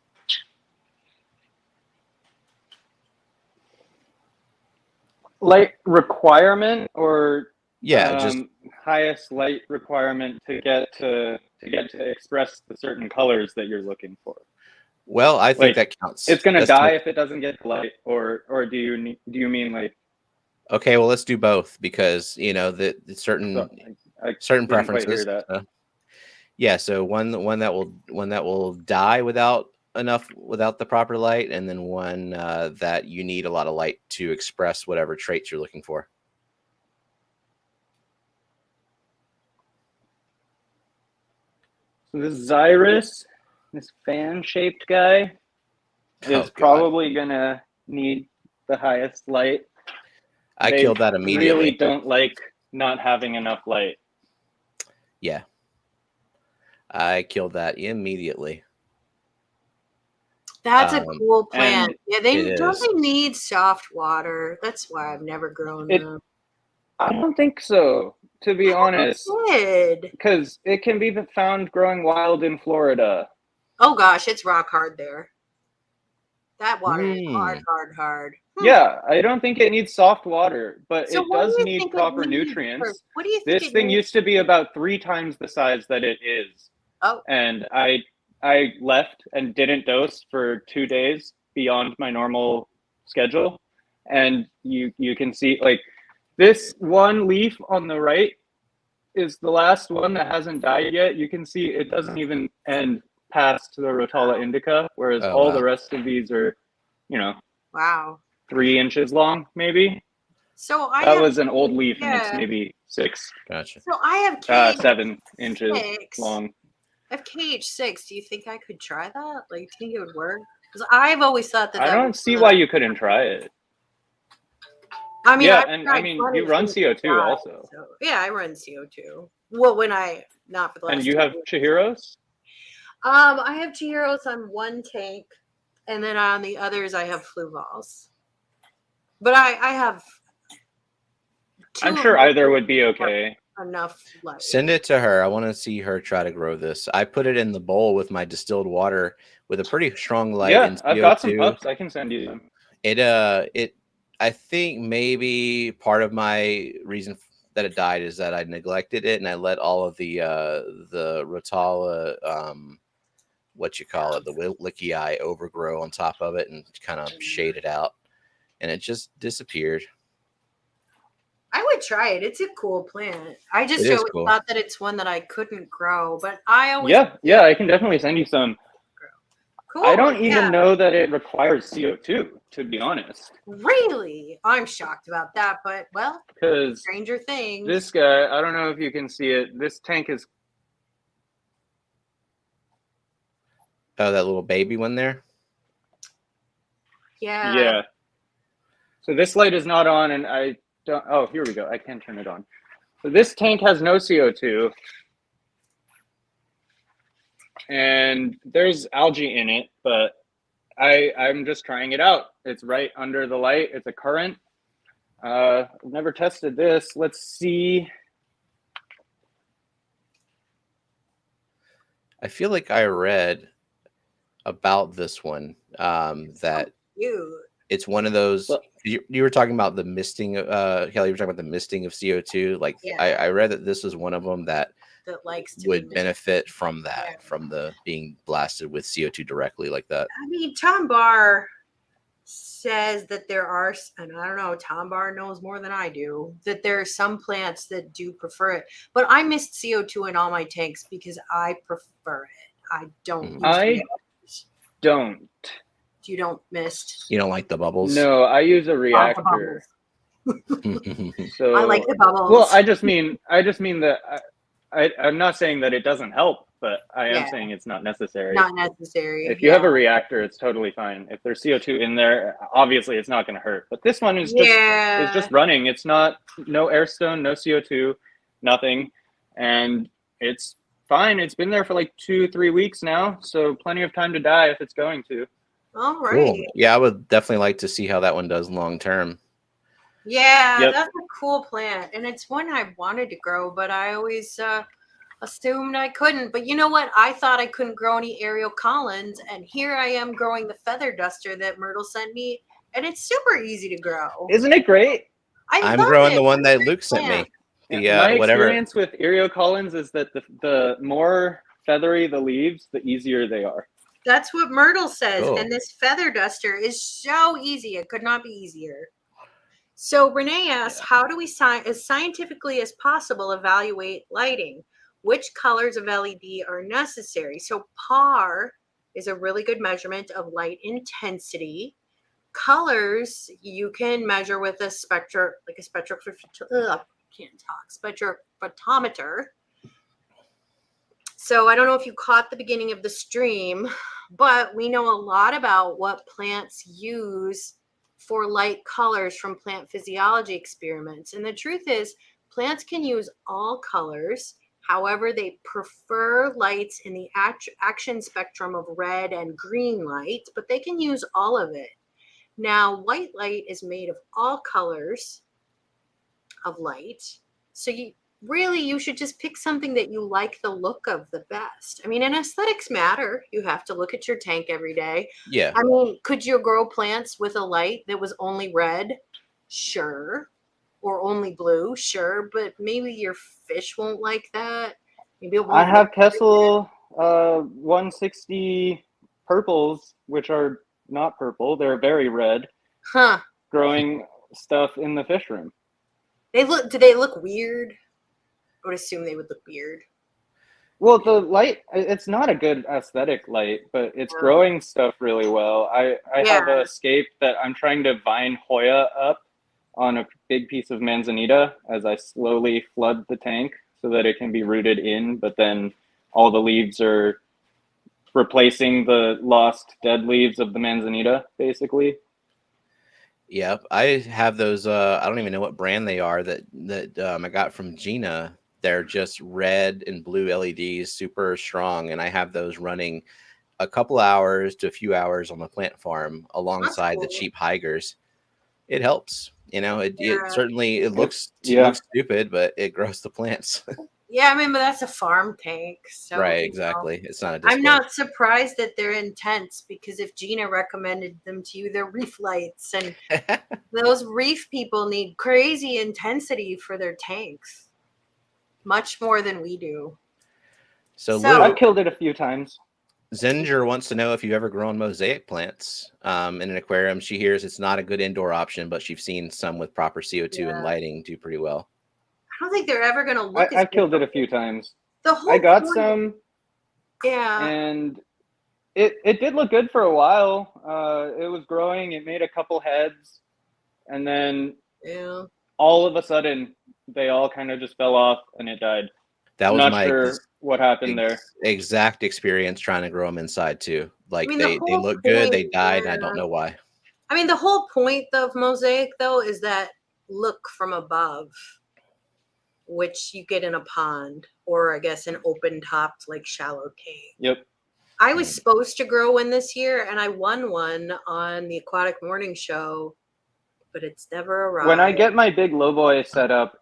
Light requirement or just highest light requirement to get to express the certain colors that you're looking for. Well, I think that counts. It's going to die if it doesn't get light, or do you mean like? Okay, well, let's do both because the certain preferences. Yeah, so one that will die without the proper light, and then one that you need a lot of light to express whatever traits you're looking for. So this Xyrus, this fan-shaped guy, is probably gonna need the highest light. I killed that immediately. Really don't like not having enough light. Yeah, I killed that immediately. That's a cool plant. Yeah, they totally need soft water. That's why I've never grown them. I don't think so, to be honest. Because it can be found growing wild in Florida. Oh gosh, it's rock hard there. That water is hard. Yeah, I don't think it needs soft water, but it does need proper nutrients. What do you think? This thing used to be about 3 times the size that it is. Oh. And I left and didn't dose for 2 days beyond my normal schedule. And you can see like this one leaf on the right is the last one that hasn't died yet. You can see it doesn't even end past the Rotala indica, whereas all the rest of these are, 3 inches long, maybe. So that was an old leaf, and it's maybe 6. Gotcha. So I have 7 inches long. I have KH6. Do you think I could try that? Like, do you think it would work? Because I've always thought that. I don't see why you couldn't try it. I mean, you run CO2 also. So, yeah, I run CO2. Well, not for the last. And you have Chihiros? I have Chihiros on one tank, and then on the others I have Fluvals. But I have. I'm sure either would be okay. Enough light. Send it to her. I want to see her try to grow this. I put it in the bowl with my distilled water with a pretty strong light. Yeah, I've got some pups. I can send you them. I think maybe part of my reason that it died is that I neglected it and I let all of the Rotala, the Wickeyi overgrow on top of it and kind of shade it out, and it just disappeared. I would try it. It's a cool plant. I just always thought that it's one that I couldn't grow, but I always I can definitely send you some. Cool. I don't even yeah. know that it requires CO2, to be honest. Really? I'm shocked about that, but well, Because Stranger Things. this guy, I don't know if you can see it. This tank is. Oh, that little baby one there. Yeah. So this light is not on, and I don't. Oh, here we go. I can turn it on. So this tank has no CO2, and there's algae in it, but I'm just trying it out. It's right under the light. It's a current. I've never tested this. Let's see. I feel like I read about this one that it's one of those. Well, you were talking about the misting. Kelly, you were talking about the misting of CO2. Like I read that this is one of them that likes to would benefit from that, from the being blasted with CO2 directly like that. I mean, Tom Barr says that there are, and I don't know, Tom Barr knows more than I do, that there are some plants that do prefer it. But I missed CO2 in all my tanks because I prefer it. I don't. Don't. You don't mist? You don't like the bubbles? No, I use a reactor. So I like the bubbles. Well, I just mean that I'm not saying that it doesn't help, but I am saying it's not necessary. Not necessary. If you have a reactor, it's totally fine. If there's CO2 in there, obviously it's not going to hurt. But this one is just running. It's not no airstone, no CO2, nothing, and it's fine. It's been there for like 2-3 weeks now, so plenty of time to die if it's going to. All right. Cool. Yeah, I would definitely like to see how that one does long term. Yeah, that's a cool plant, and it's one I wanted to grow, but I always assumed I couldn't. But you know what? I thought I couldn't grow any Ariel Collins, and here I am growing the feather duster that Myrtle sent me, and it's super easy to grow. Isn't it great? I'm growing the one that Luke sent me. My experience with Ariel Collins is that the more feathery the leaves, the easier they are. That's what Myrtle says, and this feather duster is so easy. It could not be easier. So Renee asks, how do we as scientifically as possible evaluate lighting? Which colors of LED are necessary? So PAR is a really good measurement of light intensity. Colors you can measure with a spectrophotometer. So I don't know if you caught the beginning of the stream, but we know a lot about what plants use for light colors from plant physiology experiments. And the truth is, plants can use all colors. However, they prefer lights in the action spectrum of red and green light, but they can use all of it. Now, white light is made of all colors of light. So you should just pick something that you like the look of the best. I mean, and aesthetics matter. You have to look at your tank every day. Yeah. I mean, could you grow plants with a light that was only red? Sure. Or only blue? Sure. But maybe your fish won't like that. Maybe it won't. I have Kessel 160 purples, which are not purple. They're very red. Huh. Growing stuff in the fish room. Do they look weird? I would assume they would look weird. Well, the light, it's not a good aesthetic light, but it's growing stuff really well. I have a scape that I'm trying to vine Hoya up on a big piece of manzanita as I slowly flood the tank so that it can be rooted in, but then all the leaves are replacing the lost dead leaves of the manzanita, basically. Yep, I have those. I don't even know what brand they are that I got from Gina. They're just red and blue LEDs, super strong, and I have those running a couple hours to a few hours on the plant farm alongside the cheap Hygers. It helps, it certainly looks stupid, but it grows the plants. Yeah, I mean, but that's a farm tank. So, right, exactly. It's not a display. I'm not surprised that they're intense because if Gina recommended them to you, they're reef lights. And those reef people need crazy intensity for their tanks. Much more than we do. So Luke, I've killed it a few times. Zinger wants to know if you've ever grown mosaic plants in an aquarium. She hears it's not a good indoor option, but she's seen some with proper CO2 and lighting do pretty well. I don't think they're ever going to look. I've killed it a few times. I got some. Yeah. And It did look good for a while. It was growing. It made a couple heads, and then Yeah. all of a sudden they all kind of just fell off and it died. That I'm was not my sure what happened there. exact experience trying to grow them inside too. Like mean, the they whole look good, they point, died, and I yeah. don't know why. I mean, the whole point of Mosaic, though, is that look from above, which you get in a pond or I guess an open topped, like shallow cave. Yep. I was supposed to grow one this year and I won one on the Aquatic Morning Show, but it's never arrived. When I get my big lowboy set up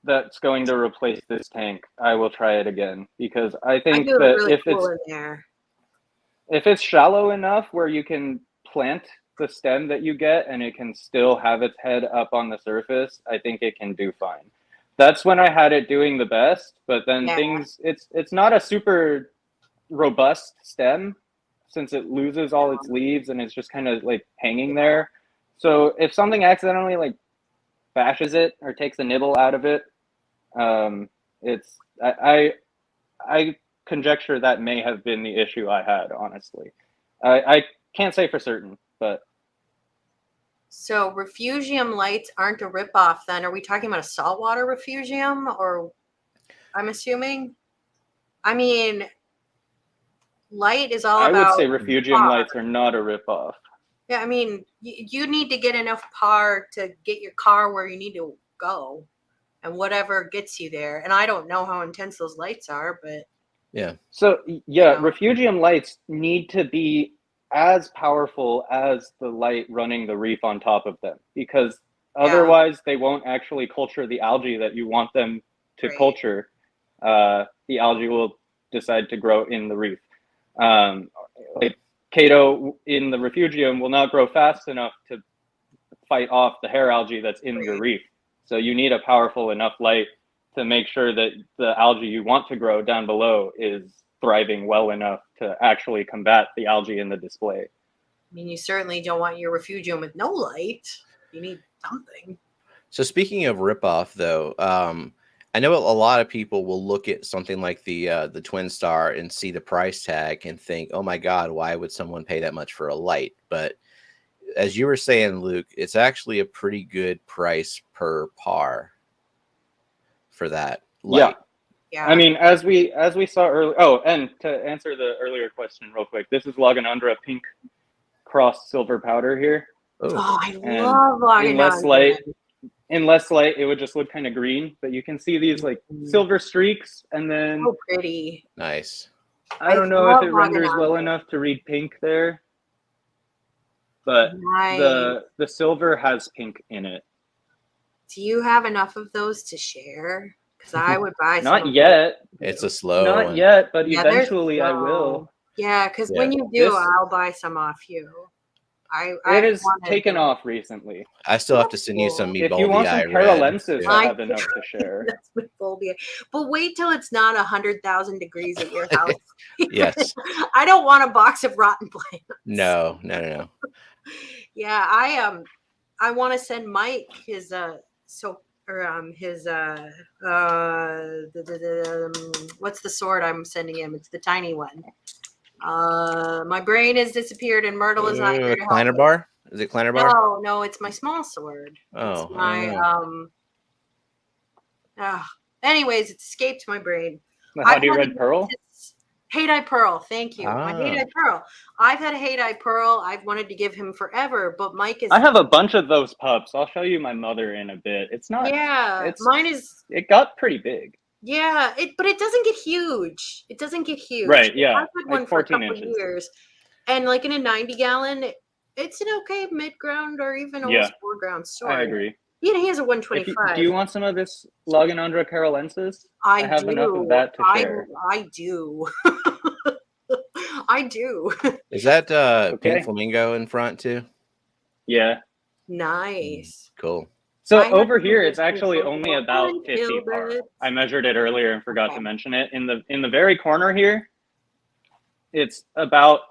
that's going to replace this tank, I will try it again, because I think that really if cool in there. if it's shallow enough where you can plant the stem that you get and it can still have its head up on the surface, I think it can do fine. That's when I had it doing the best, but then it's not a super robust stem since it loses all its leaves and it's just kind of like hanging there. So if something accidentally like bashes it or takes a nibble out of it, I conjecture that may have been the issue I had, honestly. I can't say for certain, but So Refugium lights aren't a ripoff then. Are we talking about a saltwater Refugium, or I'm assuming? I mean, light is all I about would say Refugium lights are not a ripoff. Yeah, I mean, you need to get enough par to get your car where you need to go, and whatever gets you there. And I don't know how intense those lights are, but yeah. So yeah, Refugium lights need to be as powerful as the light running the reef on top of them, because otherwise they won't actually culture the algae that you want them to culture. The algae will decide to grow in the reef. Like Chaeto in the Refugium will not grow fast enough to fight off the hair algae that's in your reef. So you need a powerful enough light to make sure that the algae you want to grow down below is thriving well enough to actually combat the algae in the display. I mean, you certainly don't want your Refugium with no light. You need something. So speaking of ripoff, though, I know a lot of people will look at something like the Twin Star and see the price tag and think, "Oh my God, why would someone pay that much for a light?" But as you were saying, Luke, it's actually a pretty good price per par for that light. Yeah. I mean, as we saw earlier. Oh, and to answer the earlier question real quick, this is Laganandra pink cross silver powder here. Oh, I love Laganandra. In less light, it would just look kind of green, but you can see these like silver streaks, and then so pretty. Nice. I don't know if it renders well enough to read pink there, but the silver has pink in it. Do you have enough of those to share? Because I would buy some. Not yet. It's a slow Not one. yet, but eventually I will. Yeah, because when you do, I'll buy some off you. It has taken off recently. I still have to send you some If you want some paralensis, I have enough to share. That's with Bulbia. But wait till it's not 100,000 degrees at your house. Yes. I don't want a box of rotten plants. No. Yeah, I want to send Mike his what's the sword I'm sending him? It's the tiny one. My brain has disappeared and Myrtle is not here to help. Kleiner bar? Is it Kleiner bar? No, it's my small sword. Oh, it's my anyways, it escaped my brain. The Howdy Red Pearl? Haydai Pearl, thank you. My Haydai Pearl. I've had a Haydai Pearl. I've wanted to give him forever, but Mike is. I have a bunch of those pups. I'll show you my mother in a bit. It's not. Yeah, mine is. It got pretty big. Yeah, but it doesn't get huge. It doesn't get huge. Right, yeah. I've had one for a couple of years. And like in a 90-gallon, it's an okay mid-ground or even almost foreground story. I agree. Yeah, he has a 125. Do you want some of this Laganandra carolensis? I have do. Enough of that to share. I do. I do. Is that pink flamingo in front too? Yeah. Nice. Cool. So over here, it's actually only about 50 par. I measured it earlier and forgot to mention it. In the very corner here, it's about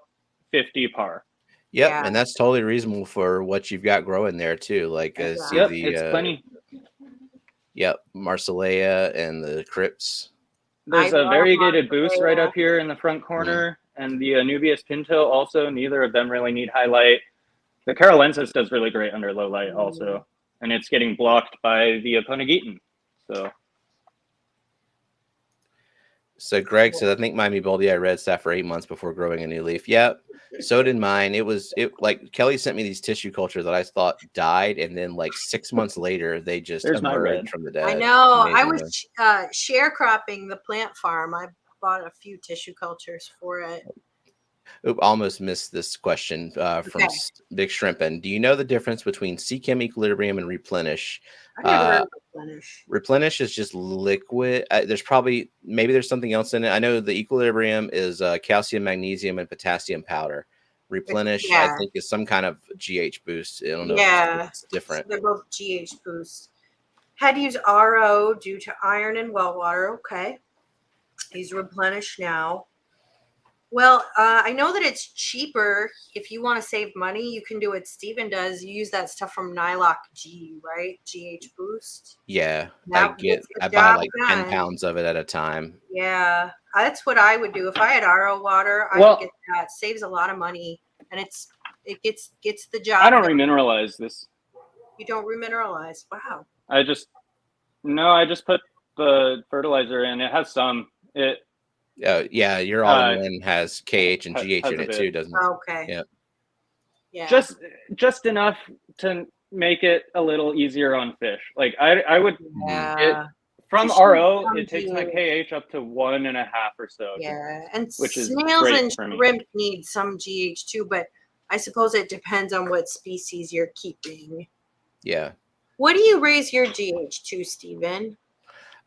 50 par. Yep, and that's totally reasonable for what you've got growing there too. Like it's plenty. Yep, Marsilea and the crypts. There's a variegated boost right up here in the front corner, and the Anubias Pinto also. Neither of them really need highlight. The Carolensis does really great under low light also, and it's getting blocked by the Ponegeton. So Greg said, I think Miami Boldy I red sat for 8 months before growing a new leaf. Yep. So did mine. It like Kelly sent me these tissue cultures that I thought died, and then like 6 months later they just emerged from the dead. I know. I was sharecropping the plant farm. I bought a few tissue cultures for it. Oop, almost missed this question from Big Shrimp. And do you know the difference between Seachem, Equilibrium, and Replenish? I never heard of Replenish. Replenish is just liquid. Maybe there's something else in it. I know the Equilibrium is calcium, magnesium, and potassium powder. Replenish, I think, is some kind of GH boost. I don't know. If it's different. So they're both GH boosts. Had to use RO due to iron and well water. Okay. Use Replenish now. Well, I know that it's cheaper. If you want to save money, you can do what Steven does. You use that stuff from Nylock G, right? GH Boost. Yeah. I buy like 10 pounds of it at a time. Yeah. That's what I would do. If I had RO water, I would get that. It saves a lot of money, and it gets the job. I don't remineralize this. You don't remineralize. Wow. I just put the fertilizer in. It has some. Yeah, your all-in-one has KH and GH in it too, doesn't it? Okay. Yeah. Just enough to make it a little easier on fish. Like I would from RO, it takes my KH up to 1.5 or so. Yeah, and which is snails and shrimp need some GH too, but I suppose it depends on what species you're keeping. Yeah. What do you raise your GH to, Steven?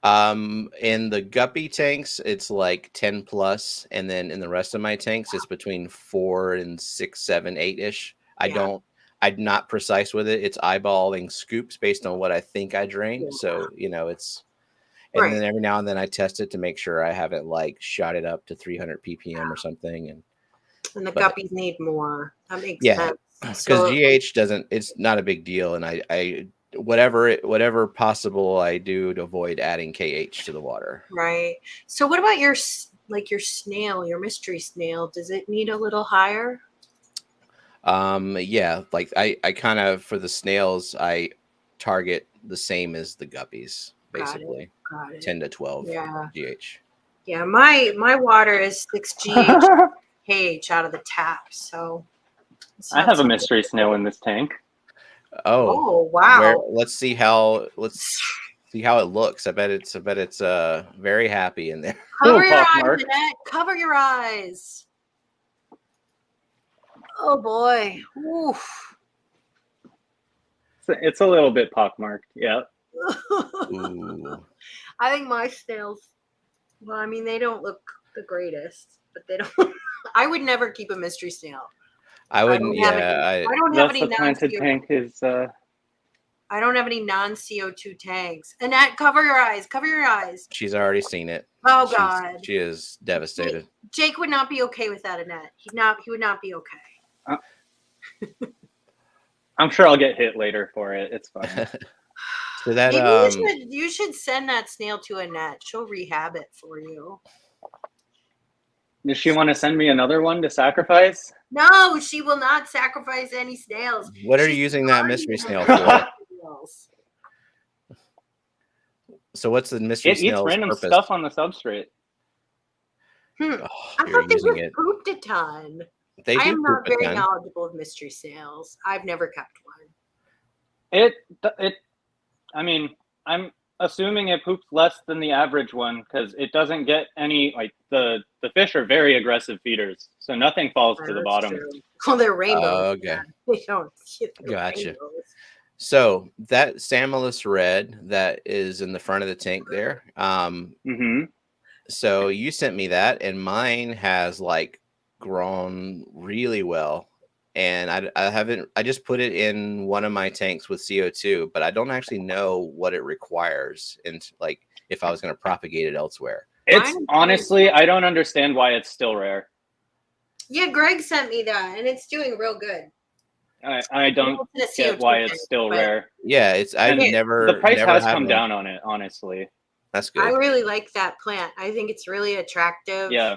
In the guppy tanks, it's like 10 plus, and then in the rest of my tanks, it's between 4 and 6, 7, 8 ish. I'm not precise with it. It's eyeballing scoops based on what I think I drain. Yeah. So, it's, and then every now and then I test it to make sure I haven't like shot it up to 300 ppm or something. And the guppies need more. That makes sense. Because GH it's not a big deal. And I whatever possible I do to avoid adding KH to the water. Right. So what about your snail, your mystery snail? Does it need a little higher? Yeah, like I kind of, for the snails, I target the same as the guppies, basically. Got it. 10 to 12 GH. Yeah, my water is 6 GH KH out of the tap. So I have a mystery snail in this tank. Oh wow! Let's see how it looks. I bet it's very happy in there. Cover your eyes, Jeanette. Cover your eyes. Oh boy! Oof. It's a little bit pockmarked. Yeah. Ooh. I think my snails. Well, I mean, they don't look the greatest, but they don't. I would never keep a mystery snail. I wouldn't. I don't have any planted tank is. I don't have any non-CO2 tanks. Annette, cover your eyes. Cover your eyes. She's already seen it. Oh God. She is devastated. Jake would not be okay with that, Annette. He would not be okay. I'm sure I'll get hit later for it. It's fine. So that maybe you should send that snail to Annette. She'll rehab it for you. Does she want to send me another one to sacrifice? No, she will not sacrifice any snails. What are you using that mystery snail for? So what's the mystery snail's purpose? It eats random stuff on the substrate. I thought they just pooped a ton. I am not very knowledgeable of mystery snails. I've never kept one. I mean, I'm assuming it poops less than the average one because it doesn't get any, like, the fish are very aggressive feeders, so nothing falls to the bottom. True. Oh, they're rainbows. Okay. They don't. Gotcha. Rainbows. So that Samolus red that is in the front of the tank there. So you sent me that, and mine has like grown really well. And I just put it in one of my tanks with CO2, but I don't actually know what it requires, and like if I was going to propagate it elsewhere. It's honestly, I don't understand why it's still rare. Yeah, Greg sent me that, and it's doing real good. I don't get why it's still rare. Yeah, the price has come down on it, honestly. That's good. I really like that plant. I think it's really attractive. Yeah.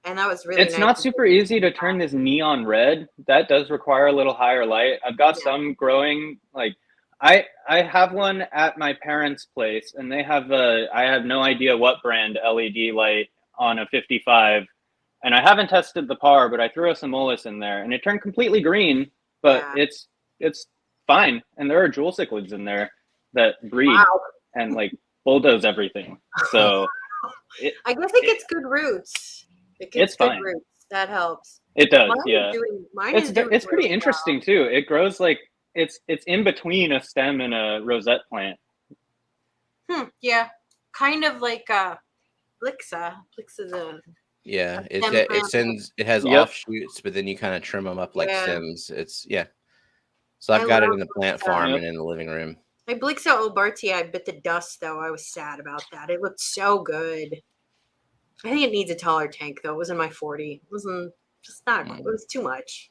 and that was really It's nice. not super easy to turn this neon red. That does require a little higher light. I've got some growing, like I have one at my parents' place, and they have I have no idea what brand LED light on a 55, and I haven't tested the PAR, but I threw a Simolis in there, and it turned completely green, but it's fine. And there are jewel cichlids in there that breed and like bulldoze everything. So I guess it gets good roots. It gets good roots. That helps. It does, Mine is doing it's pretty really interesting well. too. It grows like it's in between a stem and a rosette plant. Yeah, kind of like Blixa. Blixa's a it has offshoots, but then you kind of trim them up like stems. It's So I've got it in the plant farm and in the living room. My Blixa Albertia, I bit the dust though. I was sad about that. It looked so good. I think it needs a taller tank though. It was in my 40. It wasn't just not. It was too much.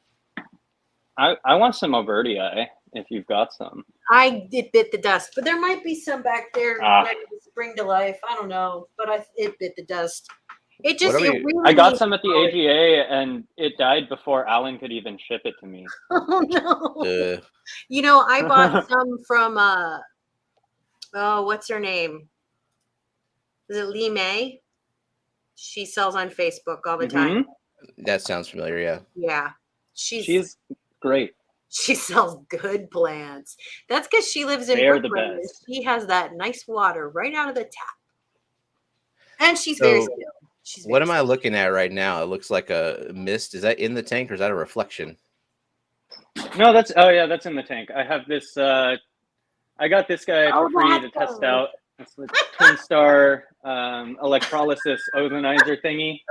I want some Albertia if you've got some. It bit the dust, but there might be some back there ready to spring to life. I don't know, but it bit the dust. It just really I got some at the AGA and it died before Alan could even ship it to me. Oh no. You know, I bought some from what's her name? Is it Lee May? She sells on Facebook all the time. That sounds familiar, yeah. She's great. She sells good plants. That's because she lives in Brooklyn. And she has that nice water right out of the tap. And she's very still. What am I looking at right now? It looks like a mist. Is that in the tank or is that a reflection? No, that's in the tank. I have this I got this guy for free to test out. It's the Twin Star electrolysis ozonizer thingy.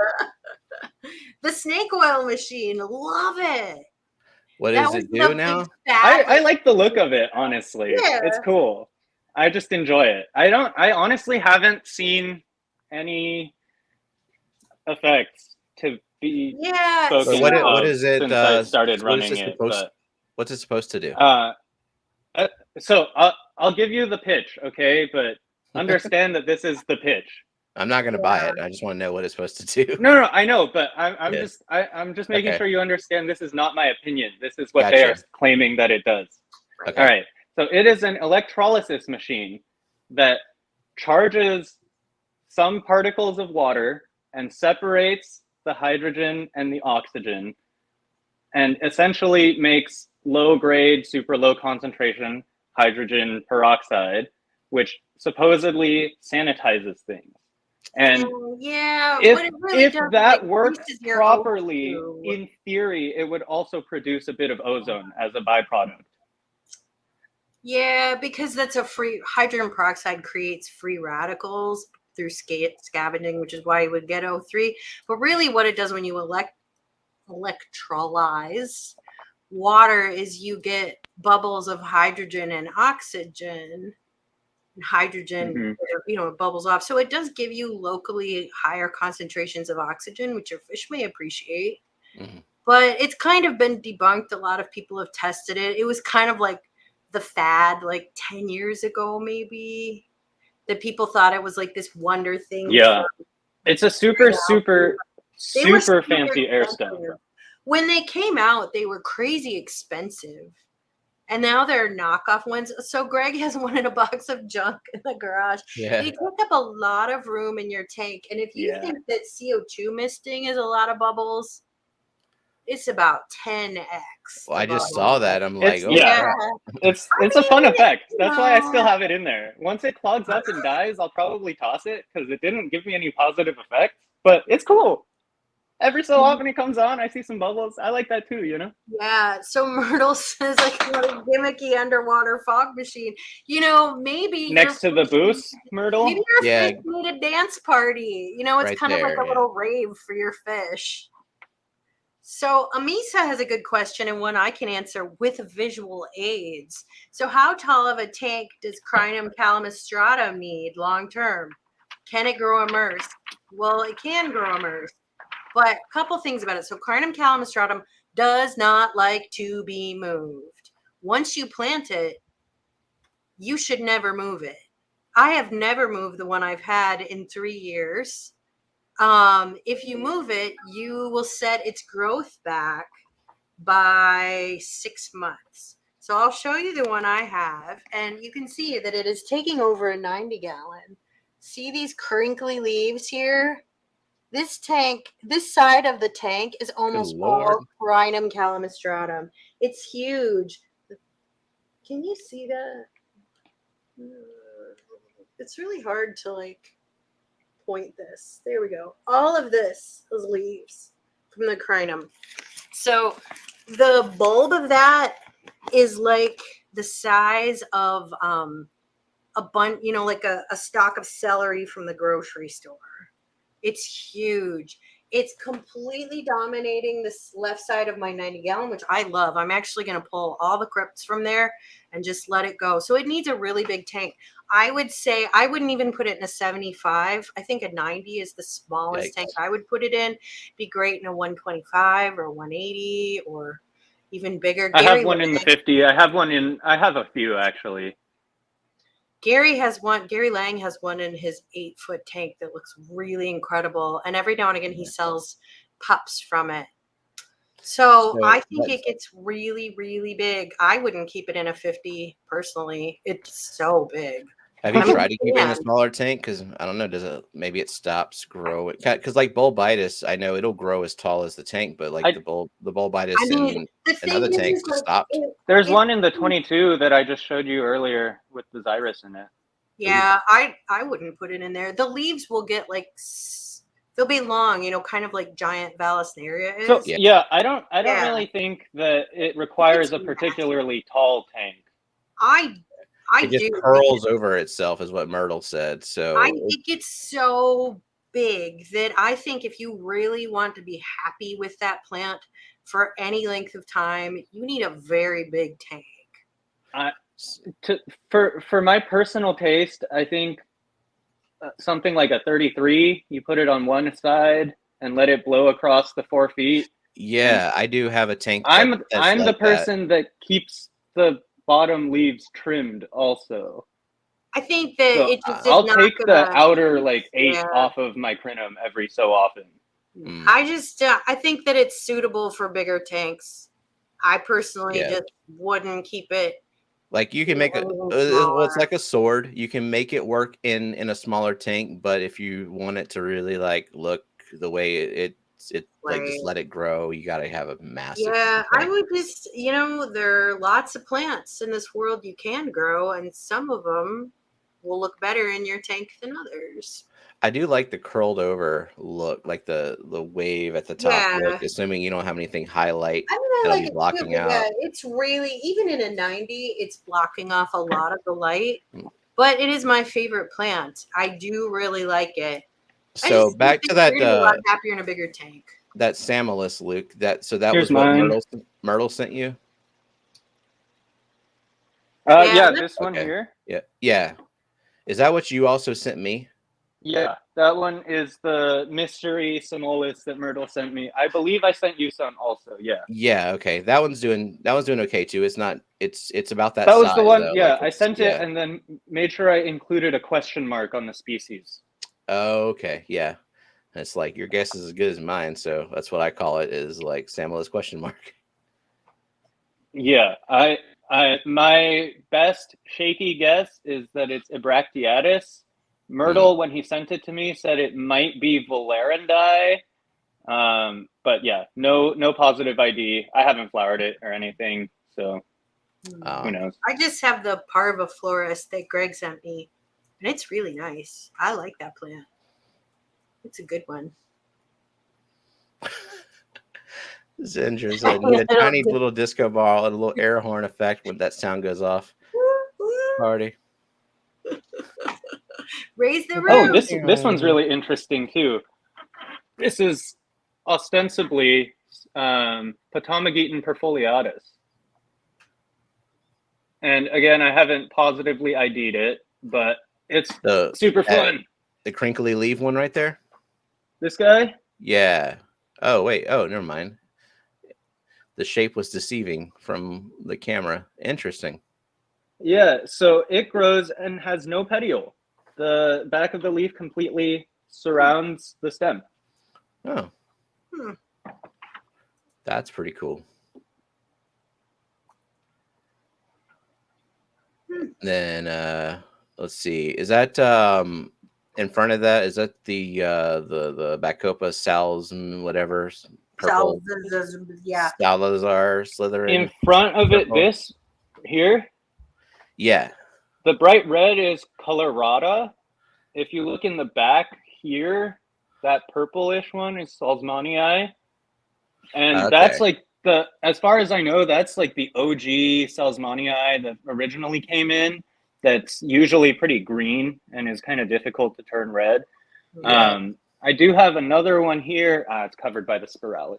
The snake oil machine. Love it. What does it do now? I like the look of it, honestly. Yeah. It's cool. I just enjoy it. I honestly haven't seen any effects to be spoken what is it since I started running it. What's it supposed to do? So I'll give you the pitch, okay? But understand that this is the pitch. I'm not going to buy it. I just want to know what it's supposed to do. No, I know, but I'm just making sure you understand this is not my opinion. This is what they are claiming that it does. Okay. All right. So it is an electrolysis machine that charges some particles of water and separates the hydrogen and the oxygen and essentially makes low-grade, super low concentration hydrogen peroxide, which supposedly sanitizes things. And if that works properly, in theory, it would also produce a bit of ozone as a byproduct. Yeah, because that's hydrogen peroxide creates free radicals through scavenging, which is why you would get O3. But really what it does when you electrolyze water is you get bubbles of hydrogen and oxygen. Hydrogen, it bubbles off. So it does give you locally higher concentrations of oxygen, which your fish may appreciate. But it's kind of been debunked. A lot of people have tested it. It was kind of like the fad like 10 years ago, maybe, that people thought it was like this wonder thing. Yeah. It's a super fancy air stuff. When they came out, they were crazy expensive. And now they're knockoff ones. So Greg has one in a box of junk in the garage. Yeah. They take up a lot of room in your tank. And if you think that CO2 misting is a lot of bubbles, it's about 10x. Well, I just saw that. I'm like, it's a fun effect. That's why I still have it in there. Once it clogs up and dies, I'll probably toss it because it didn't give me any positive effects. But it's cool. Every so often it comes on, I see some bubbles. I like that too, you know? Yeah. So Myrtle says like what a gimmicky underwater fog machine. Maybe next to the boost, Myrtle. Maybe your fish need a dance party. It's kind of like a little rave for your fish. So Amisa has a good question and one I can answer with visual aids. So how tall of a tank does Crinum calamastratum need long term? Can it grow immersed? Well, it can grow immersed. But a couple things about it. So Crinum calamastratum does not like to be moved. Once you plant it, you should never move it. I have never moved the one I've had in 3 years. if you move it, you will set its growth back by 6 months. So I'll show you the one I have, and you can see that it is taking over a 90-gallon. See these crinkly leaves here? This tank, this side of the tank is almost all Crinum calamistratum. It's huge. Can you see that? It's really hard to like point this. There we go. All of this is leaves from the Crinum. So the bulb of that is like the size of a bunch, you know, like a stalk of celery from the grocery store. It's huge. It's completely dominating this left side of my 90-gallon, which I love. I'm actually going to pull all the crypts from there and just let it go. So it needs a really big tank. I would say I wouldn't even put it in a 75. I think a 90 is the smallest tank I would put it in. Be great in a 125 or 180 or even bigger. I have one in the 50. I have a few actually. Gary Lang has one in his 8-foot tank that looks really incredible. And every now and again, he sells pups from it. So I think it gets really, really big. I wouldn't keep it in a 50 personally. It's so big. Have you tried to keep it in a smaller tank? Because I don't know, maybe it stops growing? Because like Bulbitis, I know it'll grow as tall as the tank, but like the Bulbitis in another tank stopped. There's one in the 22 that I just showed you earlier with the Xyrus in it. Yeah, I wouldn't put it in there. The leaves will get like they'll be long, you know, kind of like giant Vallisneria is. So yeah, I don't really think that it requires a particularly tall tank. It just curls over itself, is what Myrtle said. So it gets so big that I think if you really want to be happy with that plant for any length of time, you need a very big tank. For my personal taste, I think something like a 33. You put it on one side and let it blow across the 4 feet. Yeah, I do have a tank. I'm the person that keeps the bottom leaves trimmed also. I think that I'll take the outer like 8 off of my crinum every so often. I think that it's suitable for bigger tanks. I personally just wouldn't keep it. Like you can make it's like a sword. You can make it work in a smaller tank, but if you want it to really like look the way it like just let it grow, you got to have a massive tank. I would just, you know, there are lots of plants in this world you can grow, and some of them will look better in your tank than others. I do like the curled over look, like the wave at the top look, assuming you don't have anything highlight that'll be blocking out. Yeah, it's really, even in a 90, it's blocking off a lot of the light, but it is my favorite plant. I do really like it. So back to that, a lot happier in a bigger tank. That Samolus, Luke. That Here's was what Myrtle sent you. This one here. Yeah. Is that what you also sent me? Yeah, that one is the mystery Samolus that Myrtle sent me. I believe I sent you some also. Yeah. Yeah. Okay. That one's doing okay too. It's not. It's about that. That was size, the one. though. Yeah, like I sent it and then made sure I included a question mark on the species. Oh, okay. Yeah. It's like your guess is as good as mine, so that's what I call it. Is like Samolus question mark. Yeah, my best shaky guess is that it's Abractiatus. Myrtle, when he sent it to me, said it might be Valerandi. But yeah, no positive ID. I haven't flowered it or anything, so who knows? I just have the Parviflorus that Greg sent me, and it's really nice. I like that plant. It's a good one. Zinger's a tiny little disco ball and a little air horn effect when that sound goes off. Party. Raise the roof. Oh, this one's really interesting too. This is ostensibly Potamogeton perfoliatus. And again, I haven't positively ID'd it, but it's super fun. The crinkly leaf one right there? This guy? Yeah. Oh, wait. Oh, never mind. The shape was deceiving from the camera. Interesting. Yeah, so it grows and has no petiole. The back of the leaf completely surrounds the stem. Oh, Hmm. that's pretty cool. Then let's see. Is that in front of that? Is that the Bacopa Sal's whatever purple Yeah. Salazar Slytherin? In front of it, Purple. this here, Yeah. the bright red is Colorata. If you look in the back here, that purplish one is Salzmanii. And that's like as far as I know, that's like the OG Salzmanii that originally came in. That's usually pretty green and is kind of difficult to turn red. Yeah. I do have another one here. It's covered by the spiralis.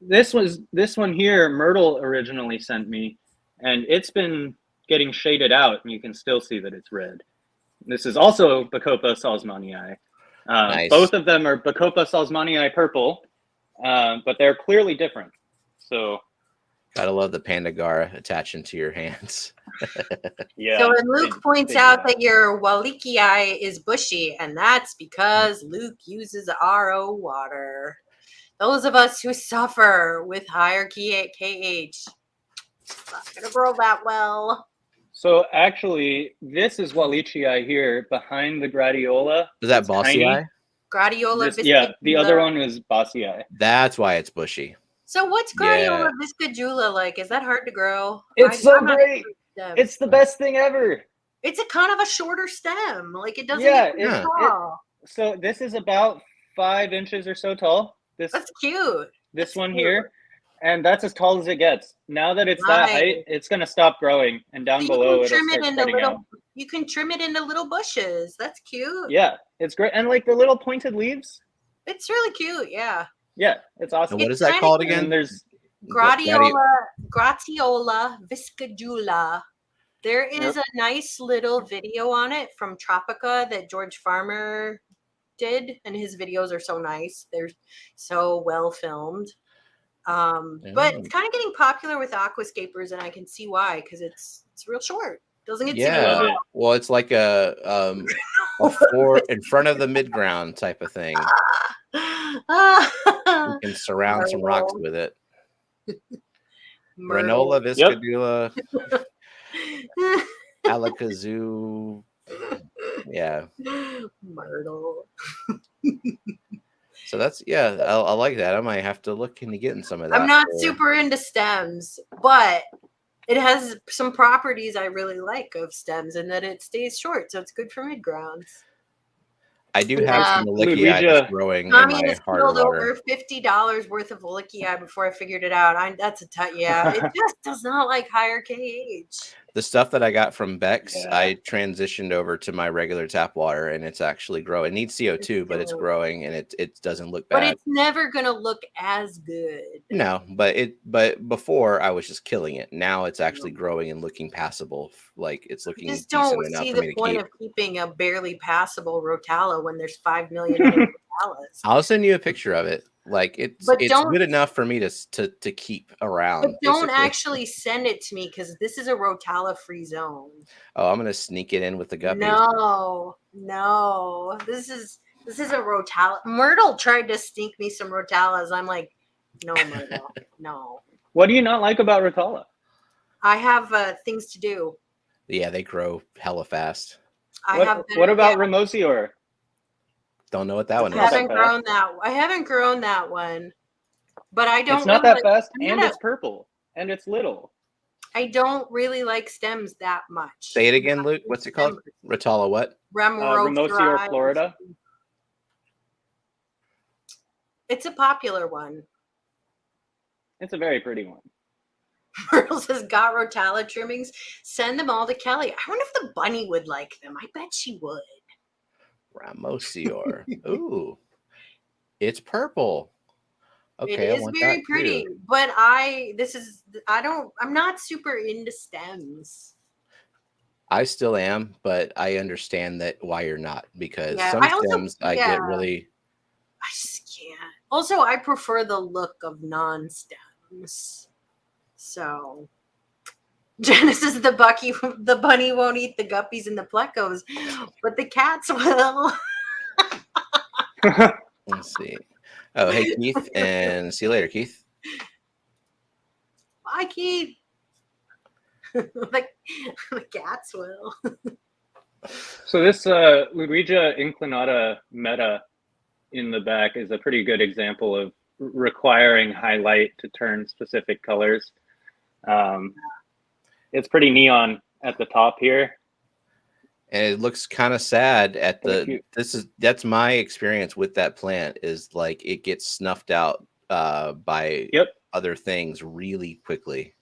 This one here, Myrtle originally sent me, and it's been getting shaded out, and you can still see that it's red. This is also Bacopa Salzmanii. Nice. Both of them are Bacopa Salzmanii purple, but they're clearly different. So Gotta love the Pandagara attaching to your hands. yeah. So and Luke points out that your Wallachii is bushy, and that's because Luke uses RO water. Those of us who suffer with higher KH, it's not gonna grow that well. So actually, this is Wallachii here behind the Gradiola. Is that It's Bossy tiny. Eye? Gradiola Yeah, viscidula. the other one is Bossii. That's why it's bushy. So what's Gradiola viscidula like? Is that hard to grow? It's so I'm not great. sure stems. It's the best thing ever. It's a kind of a shorter stem. Like it doesn't Yeah, get too tall. So this is about 5 inches or so tall. That's cute. This one cute. here. And that's as tall as it gets. Now that it's that height, it's going to stop growing. And down So below, it'll trim start it into spreading out. you can trim it into little bushes. That's cute. Yeah, it's great. And like the little pointed leaves. It's really cute. Yeah. Yeah, it's awesome. And what It's is that kinda called cute. again? And there's Gratiola viscidula. There is a nice little video on it from Tropica that George Farmer did, and his videos are so nice. They're so well filmed. But it's kind of getting popular with aquascapers, and I can see why, because it's real short. Doesn't get Yeah. super Well, it's like a four in front of the midground type of thing. You can surround some rocks with it. Granola, viscidula, alakazoo. Yeah. Myrtle. So that's I like that. I might have to look into getting some of that. I'm not super into stems, but it has some properties I really like of stems, and that it stays short, so it's good for midgrounds. I do have some Wallachii growing in my hard water. Over $50 worth of Wallachii before I figured it out. It just does not like higher KH. The stuff that I got from Beck's, I transitioned over to my regular tap water, and it's actually growing. It needs CO2, but it's growing, and it doesn't look bad. But it's never gonna look as good. No, but before I was just killing it. Now it's actually growing and looking passable. Like it's looking Just decent don't enough see for me the to point keep. of keeping a barely passable Rotala when there's 5 million Rotalas. I'll send you a picture of it. Like it's good enough for me to keep around. But don't actually send it to me, because this is a Rotala free zone. Oh, I'm gonna sneak it in with the guppies. No. This is a Rotala. Myrtle tried to sneak me some Rotalas. I'm like, no, Myrtle, no. What do you not like about Rotala? I have things to do. Yeah, they grow hella fast. What about Remosior? Don't know what that one is. I haven't grown that one, but I don't. It's not that fast, and it's purple, and it's little. I don't really like stems that much. Say it again, Luke. What's it called? Rotala what? Remosior Florida. It's a popular one. It's a very pretty one. Myrtle says, got Rotala trimmings? Send them all to Kelly. I wonder if the bunny would like them. I bet she would. Ramosior. Ooh. It's purple. Okay. It is very pretty. Too. But I'm not super into stems. I still am, but I understand that why you're not, because some stems I get really. I just can't. Also, I prefer the look of non-stems. So, Genesis, the bunny won't eat the guppies and the plecos, but the cats will. Let's see. Oh, hey, Keith, and see you later, Keith. Bye, Keith. like the cats will. So this Luigia inclinata meta in the back is a pretty good example of requiring highlight to turn specific colors. It's pretty neon at the top here. And it looks kind of sad at Thank the you. that's my experience with that plant is like it gets snuffed out by Yep. other things really quickly.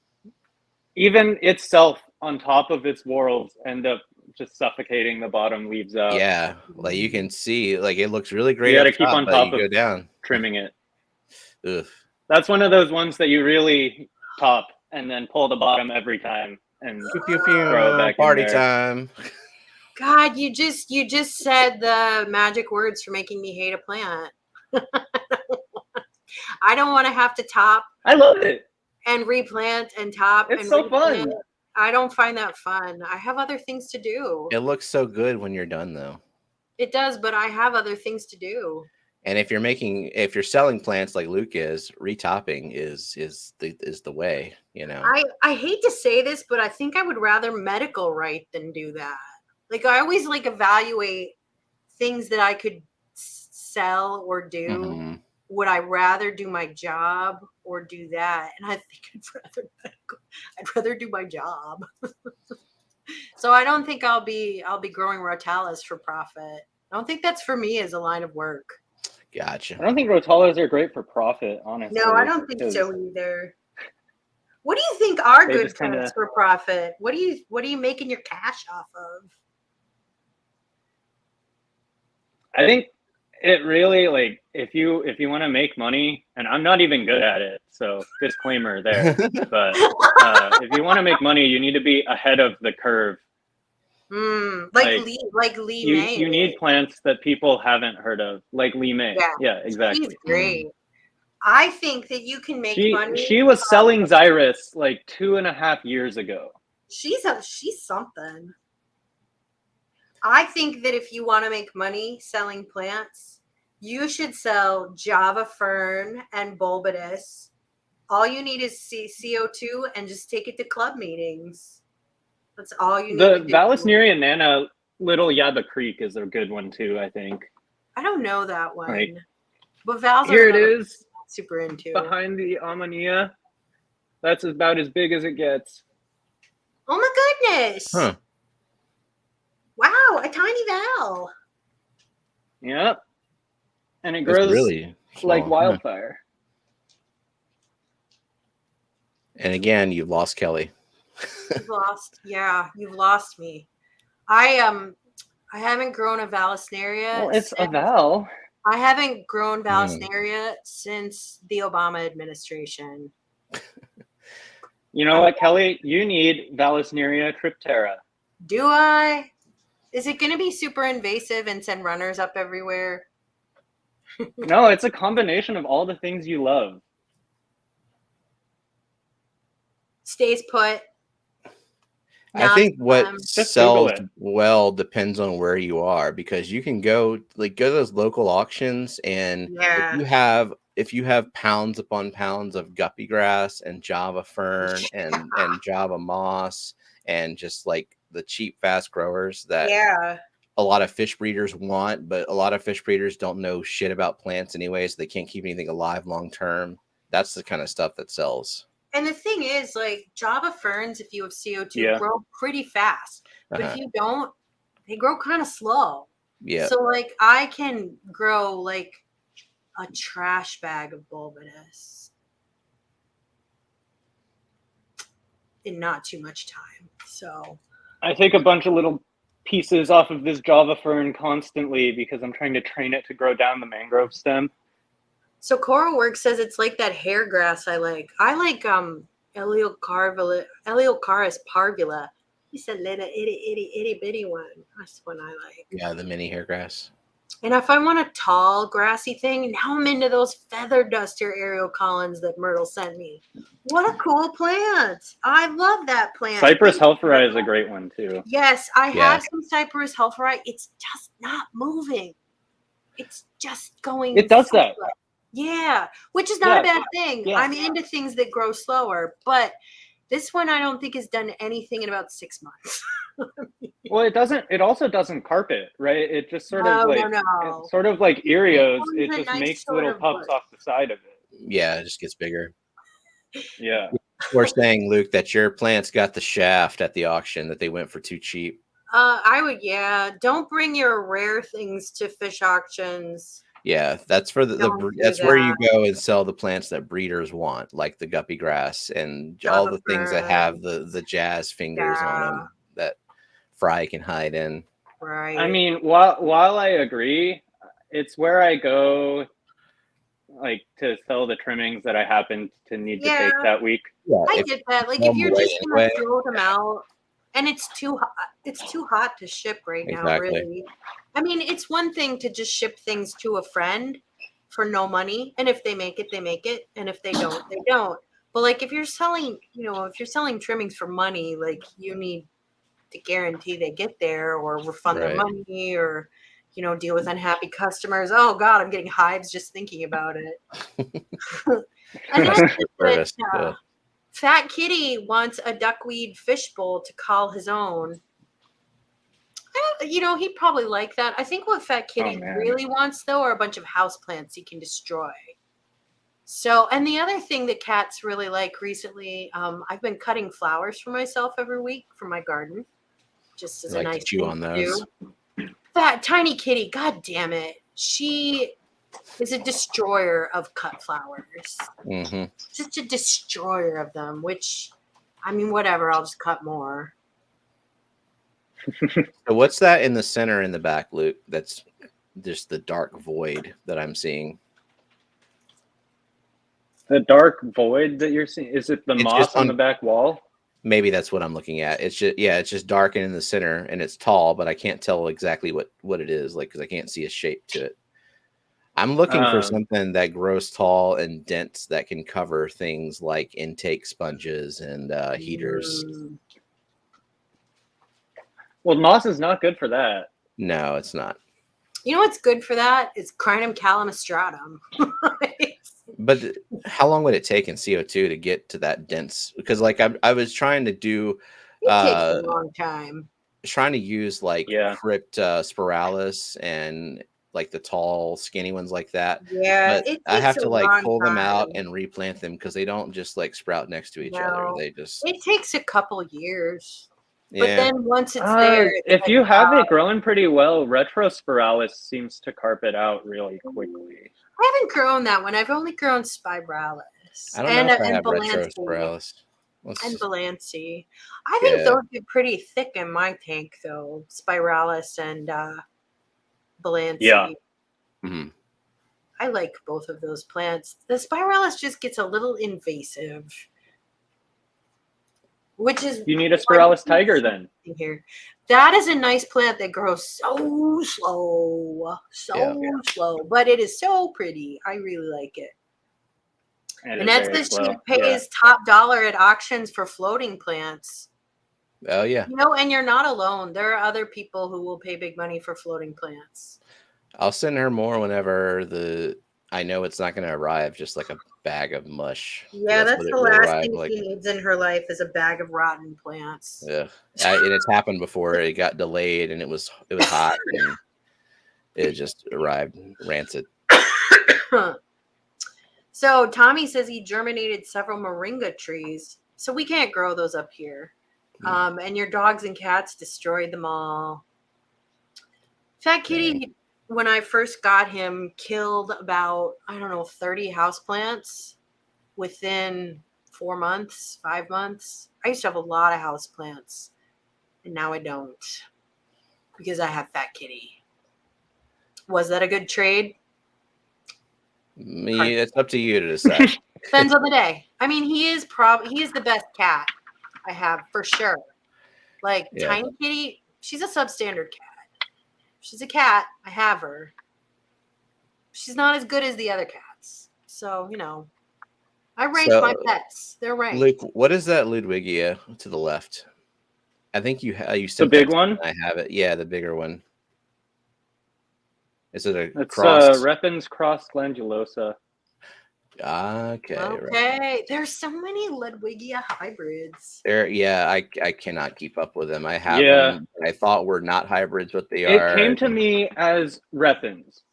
Even itself on top of its whorls end up just suffocating the bottom leaves out. Yeah, like you can see, like it looks really great. You got to up keep top, on but top you go of down. trimming it. Ugh. That's one of those ones that you really top and then pull the bottom every time and Pew, pew, pew. throw it back Party in there. time. God, you just said the magic words for making me hate a plant. I don't want to have to top I love it. and replant and top. It's and so replant. fun. I don't find that fun. I have other things to do. It looks so good when you're done, though. It does, but I have other things to do. And if you're selling plants like Luke is, retopping is the way, you know. I hate to say this, but I think I would rather medical write than do that. Like I always like evaluate things that I could sell or do. Mm-hmm. Would I rather do my job or do that? And I think I'd rather do my job. So I don't think I'll be growing Rotalis for profit. I don't think that's for me as a line of work. Gotcha. I don't think Rotalas are great for profit, honestly. No, I don't think so either. What do you think are good plants for profit? What are you making your cash off of? I think it really, like, if you want to make money, and I'm not even good at it, so disclaimer there. But if you want to make money, you need to be ahead of the curve. Like Lee May. You need plants that people haven't heard of, like Lee May. Yeah, exactly. She's great. I think that you can make money. She was selling Xyrus like 2.5 years ago. She's something. I think that if you want to make money selling plants, you should sell Java Fern and Bulbitis. All you need is CO2 and just take it to club meetings. That's all you need to do. The Vallisneria Nana Little Yaba Creek is a good one too, I think. I don't know that one. Right. But Val's here it is. Super into. Behind the Ammonia. That's about as big as it gets. Oh my goodness. Huh. Wow, a tiny Val. Yep. And it grows really like small. wildfire. And again, you've lost Kelly. You've lost me. I haven't grown a Vallisneria. Well, it's a Val. I haven't grown Vallisneria since the Obama administration. You know what, Kelly? You need Vallisneria cryptera. Do I? Is it going to be super invasive and send runners up everywhere? No, it's a combination of all the things you love. Stays put. I think what sells well depends on where you are, because you can go to those local auctions, and if you have pounds upon pounds of guppy grass and Java fern and Java moss and just like the cheap fast growers that a lot of fish breeders want, but a lot of fish breeders don't know shit about plants anyway, so they can't keep anything alive long term. That's the kind of stuff that sells. And the thing is, like, Java ferns, if you have CO2, grow pretty fast. But if you don't, they grow kind of slow. Yeah. So, like, I can grow, like, a trash bag of Bulbitis in not too much time. So I take a bunch of little pieces off of this Java fern constantly because I'm trying to train it to grow down the mangrove stem. So Coralwork says it's like that hair grass I like. I like Eliocaris parvula. He's a little itty bitty one. That's one I like. Yeah, the mini hairgrass. And if I want a tall grassy thing, now I'm into those feather duster aerial collins that Myrtle sent me. What a cool plant. I love that plant. Cypress helferi is a great one too. Yes, I have some Cypress helferi. It's just not moving. It's just going. It does that. slow. Yeah, which is not a bad thing. Yeah. I'm into things that grow slower, but this one I don't think has done anything in about 6 months. Well, it doesn't. It also doesn't carpet, right? It just sort of like, No. it's sort of like Erios. forms It a just nice makes sort little of pups bush. off the side of it. Yeah, it just gets bigger. Yeah. We're saying, Luke, that your plants got the shaft at the auction, that they went for too cheap. I would, don't bring your rare things to fish auctions. Yeah, that's for Don't do that's where you that. go and sell the plants that breeders want, like the guppy grass and all the things that have the jazz fingers on them that Fry can hide in. Right. I mean, while I agree, it's where I go, like, to sell the trimmings that I happen to need to take that week. Yeah, I get that. Like, if you're just gonna throw them out, and it's too hot to ship right now. Exactly. Really. I mean, it's one thing to just ship things to a friend for no money, and if they make it, they make it, and if they don't, they don't. But like, if you're selling, if you're selling trimmings for money, like you need to guarantee they get there or refund their money or, deal with unhappy customers. Oh God, I'm getting hives just thinking about it. And then Fat Kitty wants a duckweed fishbowl to call his own. He'd probably like that. I think what Fat Kitty really wants, though, are a bunch of houseplants he can destroy. So, and the other thing that cats really like recently, I've been cutting flowers for myself every week for my garden, just as a nice chew on those. That tiny kitty, God damn it, she is a destroyer of cut flowers. Mm-hmm. Just a destroyer of them. Which, I mean, whatever. I'll just cut more. So what's that in the center in the back, Luke? That's just the dark void that I'm seeing. The dark void that you're seeing, is it the moss on the back wall? Maybe that's what I'm looking at. It's just dark in the center, and it's tall, but I can't tell exactly what it is, like, because I can't see a shape to it. I'm looking for something that grows tall and dense that can cover things like intake sponges and heaters. Well, moss is not good for that. No, it's not. You know what's good for that? It's Crinum calamastratum. But how long would it take in CO2 to get to that dense? Because like I was trying to do, it takes a long time. Trying to use like crypt spiralis and like the tall, skinny ones like that. Yeah, but I have to like pull them out and replant them because they don't just like sprout next to each other. They just. It takes a couple years. But then once it's there, if you have it growing pretty well, retrospiralis seems to carpet out really quickly. I haven't grown that one. I've only grown spiralis. I don't know if I have retrospiralis. And Balancy. I think those get pretty thick in my tank, though. Spiralis and Balancy. Yeah. Mm-hmm. I like both of those plants. The spiralis just gets a little invasive. Which is you need a spiralis tiger then. Here, that is a nice plant that grows so slow, slow, but it is so pretty. I really like it. And that's the she pays top dollar at auctions for floating plants. Oh yeah. And you're not alone. There are other people who will pay big money for floating plants. I'll send her more whenever I know it's not going to arrive, just like a bag of mush. Yeah, that's the last thing she needs in her life is a bag of rotten plants. Yeah, and it's happened before. It got delayed, and it was hot, and it just arrived rancid. So Tommy says he germinated several moringa trees, so we can't grow those up here. And your dogs and cats destroyed them all. Fat Kitty, when I first got him, killed about, 30 houseplants within 4 months, 5 months. I used to have a lot of houseplants, and now I don't because I have Fat Kitty. Was that a good trade? It's up to you to decide. Depends on the day. I mean, he is the best cat I have for sure. Like Tiny Kitty, she's a substandard cat. She's a cat. I have her. She's not as good as the other cats. So, I rank my pets. They're ranked. Luke, what is that Ludwigia to the left? I think you said the big one. I have it. Yeah, the bigger one. Is it a It's cross? Repens cross glandulosa. Okay. Okay. Right. There's so many Ludwigia hybrids. Yeah, I cannot keep up with them. I have Yeah. them. I thought were not hybrids, but they It are. came to me as Repens.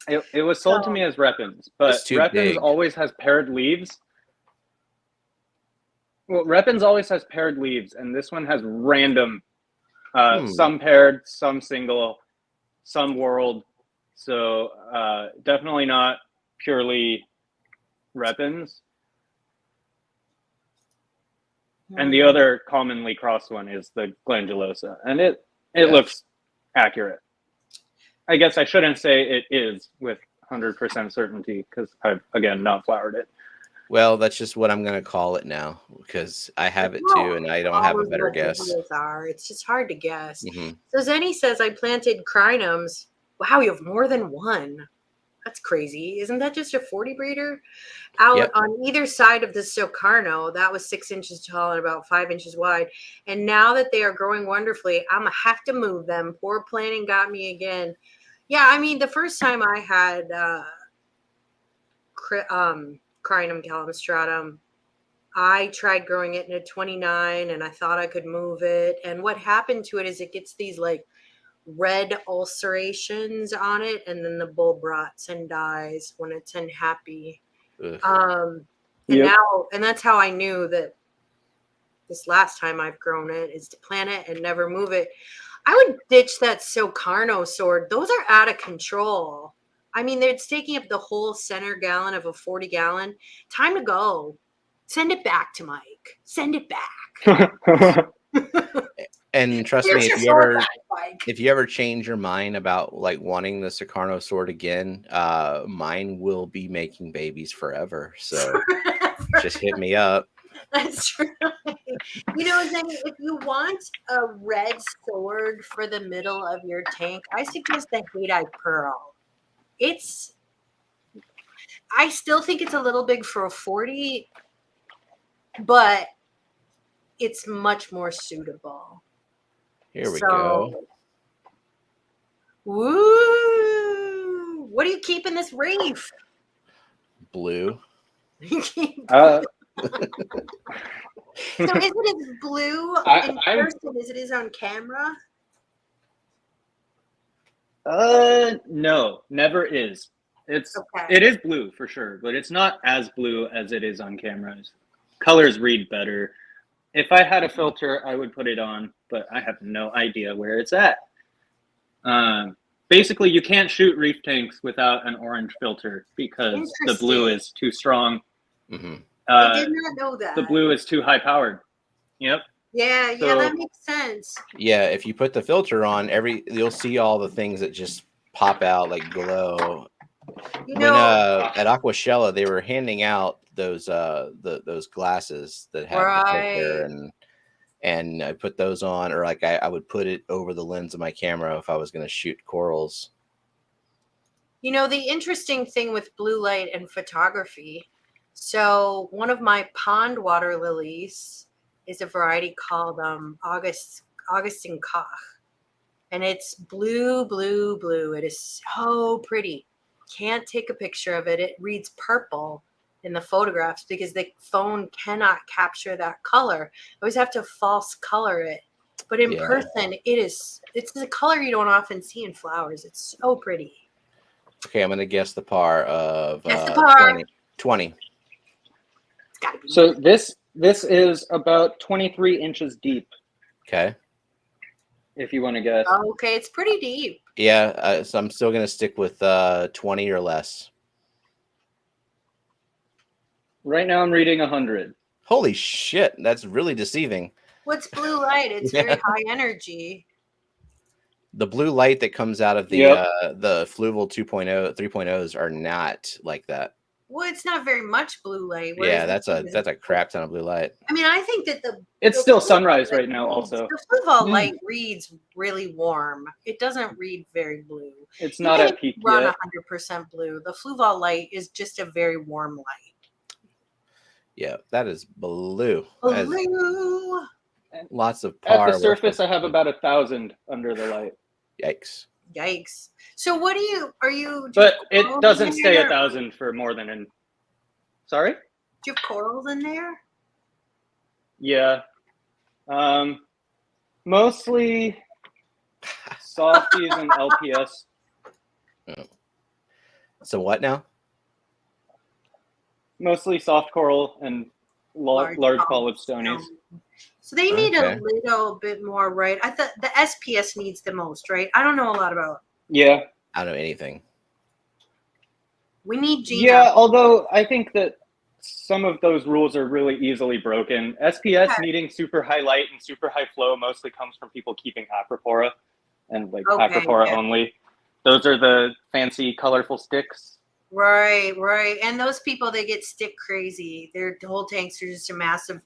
It was sold to me as Repens, but It's too Repens big. always has paired leaves. Well, Repens always has paired leaves, and this one has random, some paired, some single, some whorled. So definitely not purely Repens. And the other commonly crossed one is the glandulosa, and it looks accurate. I guess I shouldn't say it is with 100% certainty because I've, again, not flowered it. Well, that's just what I'm going to call it now because I have it too, and I don't have a better guess. It's just hard to guess. Mm-hmm. So Zenny says, I planted crinums. Wow, you have more than one. That's crazy. Isn't that just a 40 breeder? Out on either side of the Socarno, that was 6 inches tall and about 5 inches wide. And now that they are growing wonderfully, I'm going to have to move them. Poor planting got me again. Yeah, I mean, the first time I had Crinum calastratum, I tried growing it in a 29 and I thought I could move it. And what happened to it is it gets these like red ulcerations on it, and then the bulb rots and dies when it's unhappy. And that's how I knew that this last time I've grown it is to plant it and never move it. I would ditch that Socarno sword. Those are out of control. I mean, it's taking up the whole center gallon of a 40 gallon. Time to go. Send it back to Mike. Send it back. And trust me, if you ever change your mind about like wanting the Socarno sword again, mine will be making babies forever. So just hit me up. That's true. You know, Zen, if you want a red sword for the middle of your tank, I suggest the Haidai Pearl. I still think it's a little big for a 40, but it's much more suitable. Here we go. Woo! What do you keep in this reef? Blue. So is it as blue in person as it is on camera? No, never is. It is blue for sure, but it's not as blue as it is on cameras. Colors read better. If I had a filter, I would put it on, but I have no idea where it's at. Basically, you can't shoot reef tanks without an orange filter because the blue is too strong. Mm-hmm. I did not know that. The blue is too high powered. Yep. Yeah, that makes sense. Yeah, if you put the filter on, you'll see all the things that just pop out like glow. When at Aquashella, they were handing out those those glasses that have the filter, and I put those on, or like I would put it over the lens of my camera if I was going to shoot corals. You know, the interesting thing with blue light and photography. So one of my pond water lilies is a variety called Augustin Koch. And it's blue, blue, blue. It is so pretty. Can't take a picture of it. It reads purple in the photographs because the phone cannot capture that color. I always have to false color it. But in person, it's a color you don't often see in flowers. It's so pretty. Okay, I'm going to guess the par of 20. So this is about 23 inches deep. Okay. If you want to guess. Okay, it's pretty deep. Yeah, so I'm still going to stick with 20 or less. Right now I'm reading 100. Holy shit, that's really deceiving. What's blue light? It's very high energy. The blue light that comes out of the Fluval 2.0, 3.0s are not like that. Well, it's not very much blue light. Yeah, that's a crap ton of blue light. I mean, I think that it's still sunrise right now. Also, the Fluval light reads really warm. It doesn't read very blue. It's not at peak yet. Run 100% blue. The Fluval light is just a very warm light. Yeah, that is blue. Blue. Lots of par. At the surface, I have about 1,000 under the light. Yikes. Yikes. So what are you? Do you But have it corals doesn't in stay there? 1,000 for more than an. Sorry? Do you have corals in there? Yeah. Mostly softies and LPS. So what now? Mostly soft coral and large polyp stonies. So they need Okay. a little bit more, right? I thought the SPS needs the most, right? I don't know a lot about. Yeah. I don't know anything. We need Gina. Yeah, although I think that some of those rules are really easily broken. SPS needing super high light and super high flow mostly comes from people keeping acropora and like acropora only. Those are the fancy, colorful sticks. Right. And those people, they get stick crazy. Their whole tanks are just a massive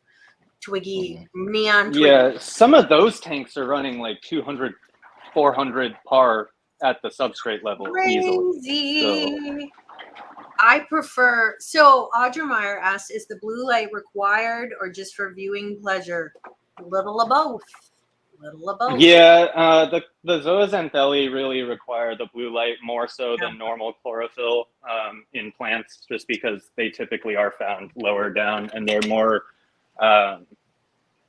twiggy, neon twiggy. Yeah, some of those tanks are running like 200, 400 par at the substrate level easily. So. I prefer. So Audra Meyer asked, "Is the blue light required or just for viewing pleasure?" Little of both. Yeah, the zooxanthellae really require the blue light more so than normal chlorophyll in plants, just because they typically are found lower down and they're more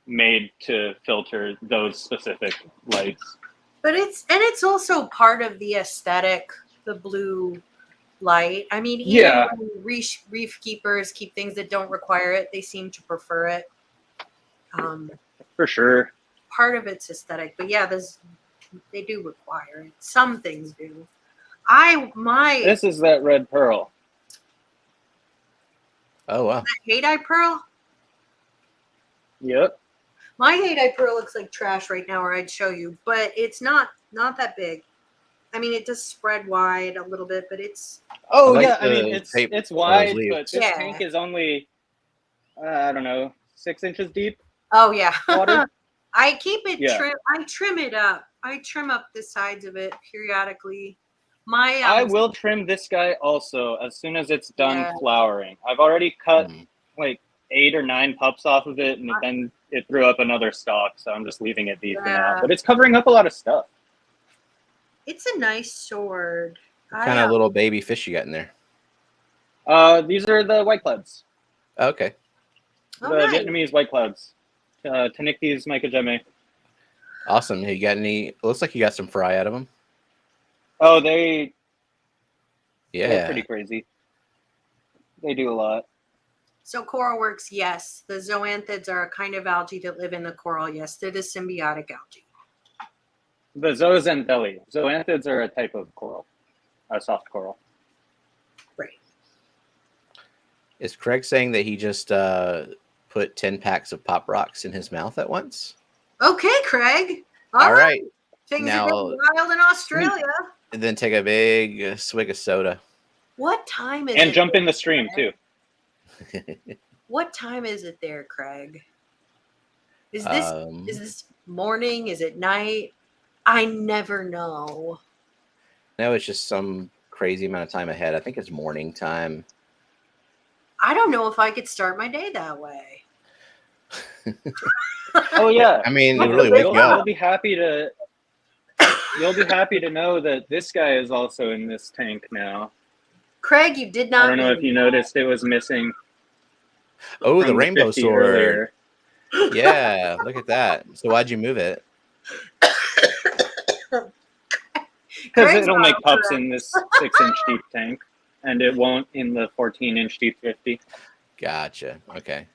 made to filter those specific lights. But it's also part of the aesthetic, the blue light. I mean, even when reef keepers keep things that don't require it, they seem to prefer it. For sure. Part of it's aesthetic, but yeah, they do require it. Some things do. This is that red pearl. Oh wow. Hate-eye pearl? Yep. My hate-eye pearl looks like trash right now, or I'd show you, but it's not that big. I mean, it does spread wide a little bit, but it's. Oh yeah, I mean it's wide, but this tank is only I don't know 6 inches deep. Oh yeah. Water. I keep it trim. I trim it up. I trim up the sides of it periodically. I will trim this guy also as soon as it's done flowering. I've already cut like 8 or 9 pups off of it, and then it threw up another stalk, so I'm just leaving it be for now. But it's covering up a lot of stuff. It's a nice sword. What kind of little baby fish you got in there? These are the white clouds. Oh, okay. The Vietnamese white clouds. Taniktes mycogeme. Awesome. You got any? It looks like you got some fry out of them. Oh, they're pretty Yeah. crazy. They do a lot. So coral works, yes. The zoanthids are a kind of algae that live in the coral. Yes, they're the symbiotic algae. The zooxanthellae. Zoanthids are a type of coral, a soft coral. Right. Is Craig saying that he just put 10 packs of Pop Rocks in his mouth at once? Okay, Craig. All right. Things now, are getting wild in Australia. And then take a big swig of soda. What time is it? And jump in the stream, too. What time is it there, Craig? Is this morning? Is it night? I never know. No, it's just some crazy amount of time ahead. I think it's morning time. I don't know if I could start my day that way. Oh yeah. I mean, it really wake you up. You'll be happy to know that this guy is also in this tank now. Craig, you did not. I don't know if you noticed it was missing. Oh, the rainbow sword. Earlier. Yeah, look at that. So why'd you move it? Because it'll make pups in this 6-inch deep tank, and it won't in the 14-inch deep 50. Gotcha. Okay.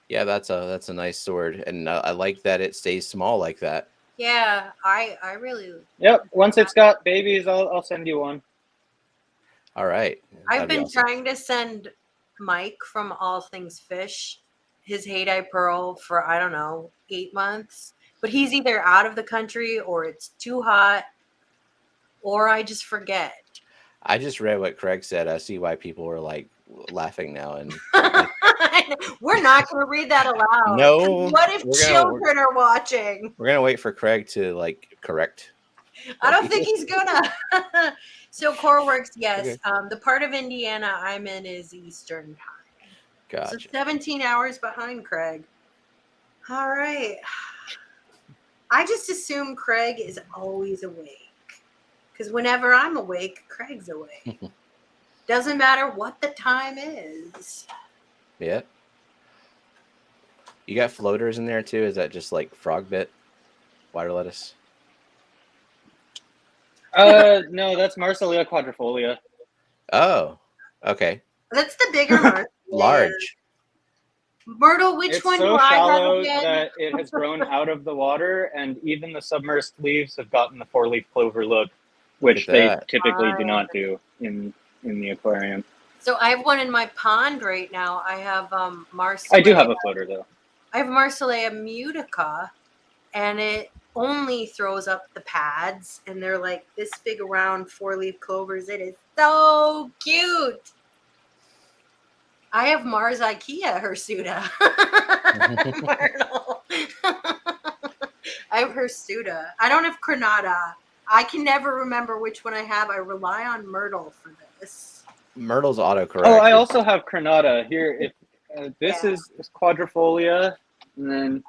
Yeah, that's a nice sword, and I like that it stays small like that. Yeah, I really. Yep. Once it's got babies, I'll send you one. All right. I've been trying to send Mike from All Things Fish his hate-eye pearl for, I don't know, 8 months. But he's either out of the country or it's too hot or I just forget. I just read what Craig said. I see why people are like laughing now. And we're not going to read that aloud. No. What if children are watching? We're going to wait for Craig to like correct. I don't think he's gonna. So Coral Works, yes. Okay. The part of Indiana I'm in is Eastern time. Gotcha. So 17 hours behind Craig. All right. I just assume Craig is always awake. Because whenever I'm awake, Craig's awake. Doesn't matter what the time is. Yeah. You got floaters in there too? Is that just like frog bit, water lettuce? No, that's Marsilea quadrifolia. Oh, okay. That's the bigger Marsilea. Large. Myrtle, which It's one so do I have shallow again? that it has grown out of the water, and even the submersed leaves have gotten the 4-leaf clover look, which Look they at that. typically do not do in the aquarium. So I have one in my pond right now. I have Marsilea. I do have a floater though. I have Marsilea mutica, and it only throws up the pads, and they're like this big around 4-leaf clovers. It is so cute. I have Mars Ikea hirsuta. I have hirsuta. I don't have Granada. I can never remember which one I have. I rely on Myrtle for this. Myrtle's autocorrect. Oh, I also have Granada here. If this Yeah. is quadrifolia, and then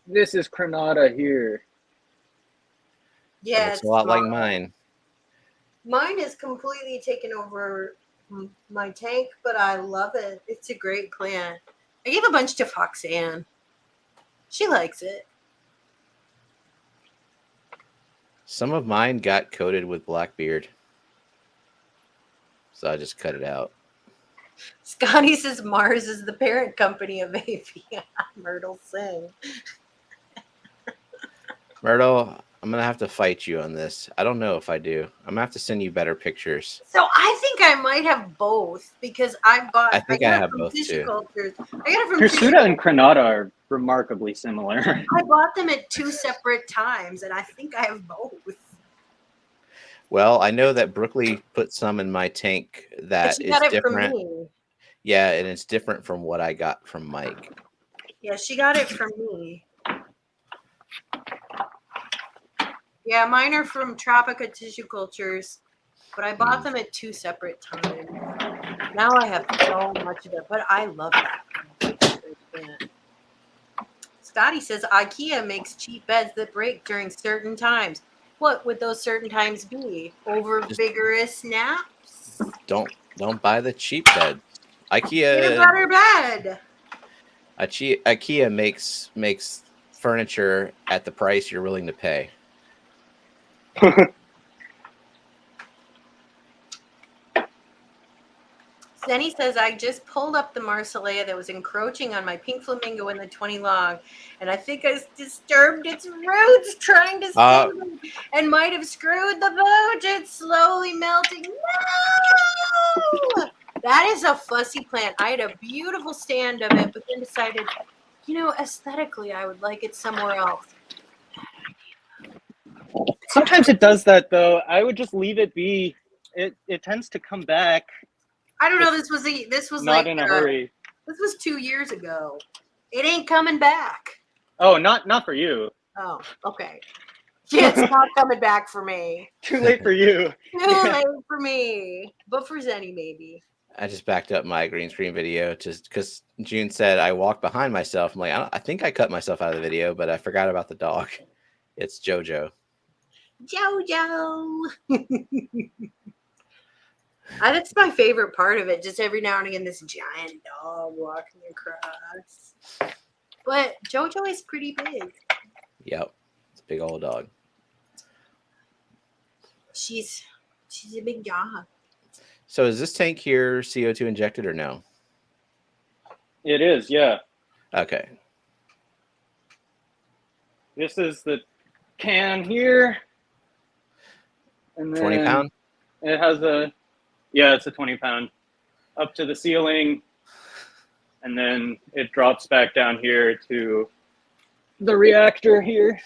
this is Granada here. Yeah, Looks a lot like mine. Mine is completely taken over my tank, but I love it. It's a great plant. I gave a bunch to Foxanne. She likes it. Some of mine got coated with blackbeard, so I just cut it out. Scotty says Mars is the parent company of AVI. Myrtle Singh. Myrtle, I'm gonna have to fight you on this. I don't know if I do. I'm gonna have to send you better pictures. So I think I might have both because I bought. I think I got it have from both, too. Piscicultures. I got it from Hirsuta and Granada are remarkably similar. I bought them at 2 separate times, and I think I have both. Well, I know that Brookley put some in my tank that she is got it different. from me. Yeah, and it's different from what I got from Mike. Yeah, she got it from me. Yeah, mine are from Tropica Tissue Cultures, but I bought them at 2 separate times. Now I have so much of it, but I love that. Scotty says IKEA makes cheap beds that break during certain times. What would those certain times be? Over vigorous naps? Don't buy the cheap bed. Get a IKEA better bed. IKEA makes furniture at the price you're willing to pay. Zenny says, I just pulled up the Marsilea that was encroaching on my pink flamingo in the 20 long, and I think I disturbed its roots trying to sting them and might have screwed the boat. It's slowly melting. No! That is a fussy plant. I had a beautiful stand of it, but then decided, aesthetically, I would like it somewhere else. Sometimes it does that though. I would just leave it be. It tends to come back. I don't know. This was Not like in a hurry. This was 2 years ago. It ain't coming back. Oh, not for you. Oh, okay. Yeah, it's not coming back for me. Too late for you. Too late for me. But for Zenny, maybe. I just backed up my green screen video just because June said I walked behind myself. I'm like, I think I cut myself out of the video, but I forgot about the dog. It's JoJo. JoJo. That's my favorite part of it. Just every now and again, this giant dog walking across. But JoJo is pretty big. Yep, it's a big old dog. She's a big dog. So is this tank here CO2 injected or no? It is, yeah. Okay. This is the can here. And then 20 pound? It has it's a 20 pound up to the ceiling. And then it drops back down here to the reactor here.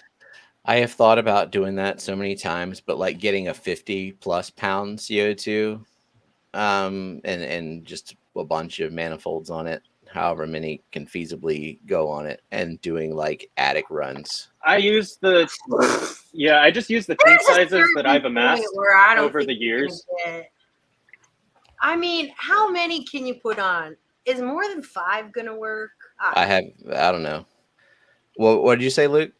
I have thought about doing that so many times, but like getting a 50 plus pound CO2 and just a bunch of manifolds on it, however many can feasibly go on it, and doing like attic runs. I just use the tank sizes that I've amassed over the years. I mean, how many can you put on? Is more than 5 gonna work? I don't know. What did you say, Luke?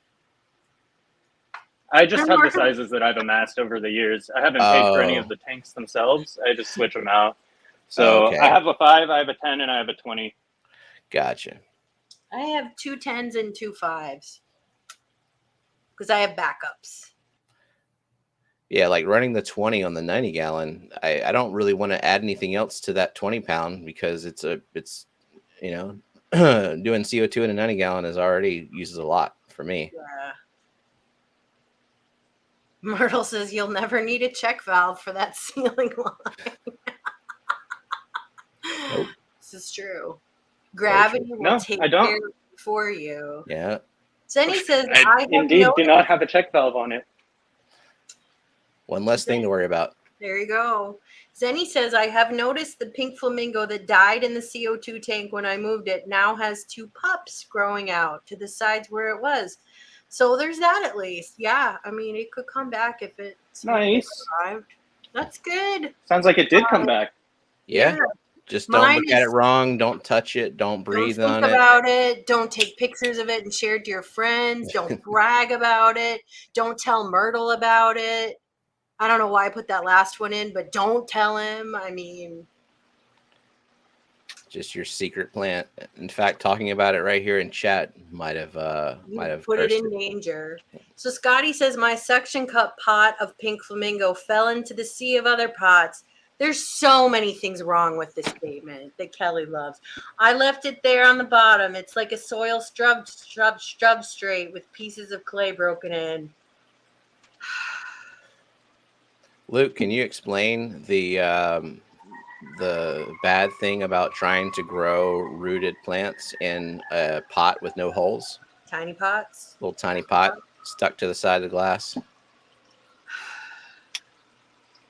I just have the sizes that I've amassed over the years. I haven't paid for any of the tanks themselves. I just switch them out. So Okay. I have a 5, I have a 10, and I have a 20. Gotcha. I have 2 10s and 2 5s because I have backups. Yeah, like running the 20 on the 90 gallon. I don't really want to add anything else to that 20 pound because it's you know, doing CO2 in a 90 gallon is already uses a lot for me. Yeah. Myrtle says you'll never need a check valve for that ceiling line. Nope. This is true. Gravity will take care for you. Yeah. Zenny says I indeed do not have a check valve on it. One less thing to worry about. There you go. Zenny says, I have noticed the pink flamingo that died in the CO2 tank when I moved it now has 2 pups growing out to the sides where it was. So there's that at least. Yeah. I mean, it could come back if it's nice. Survived. That's good. Sounds like it did come back. Yeah. Just don't look at it wrong. Don't touch it. Don't breathe on it. Don't think about it. Don't take pictures of it and share it to your friends. Don't brag about it. Don't tell Myrtle about it. I don't know why I put that last one in, but don't tell him. I mean, just your secret plant. In fact, talking about it right here in chat might have put it in danger. So Scotty says my suction cup pot of pink flamingo fell into the sea of other pots. There's so many things wrong with this statement that Kelly loves. I left it there on the bottom. It's like a soil substrate with pieces of clay broken in. Luke, can you explain the bad thing about trying to grow rooted plants in a pot with no holes? Tiny pots? Little tiny pot stuck to the side of the glass.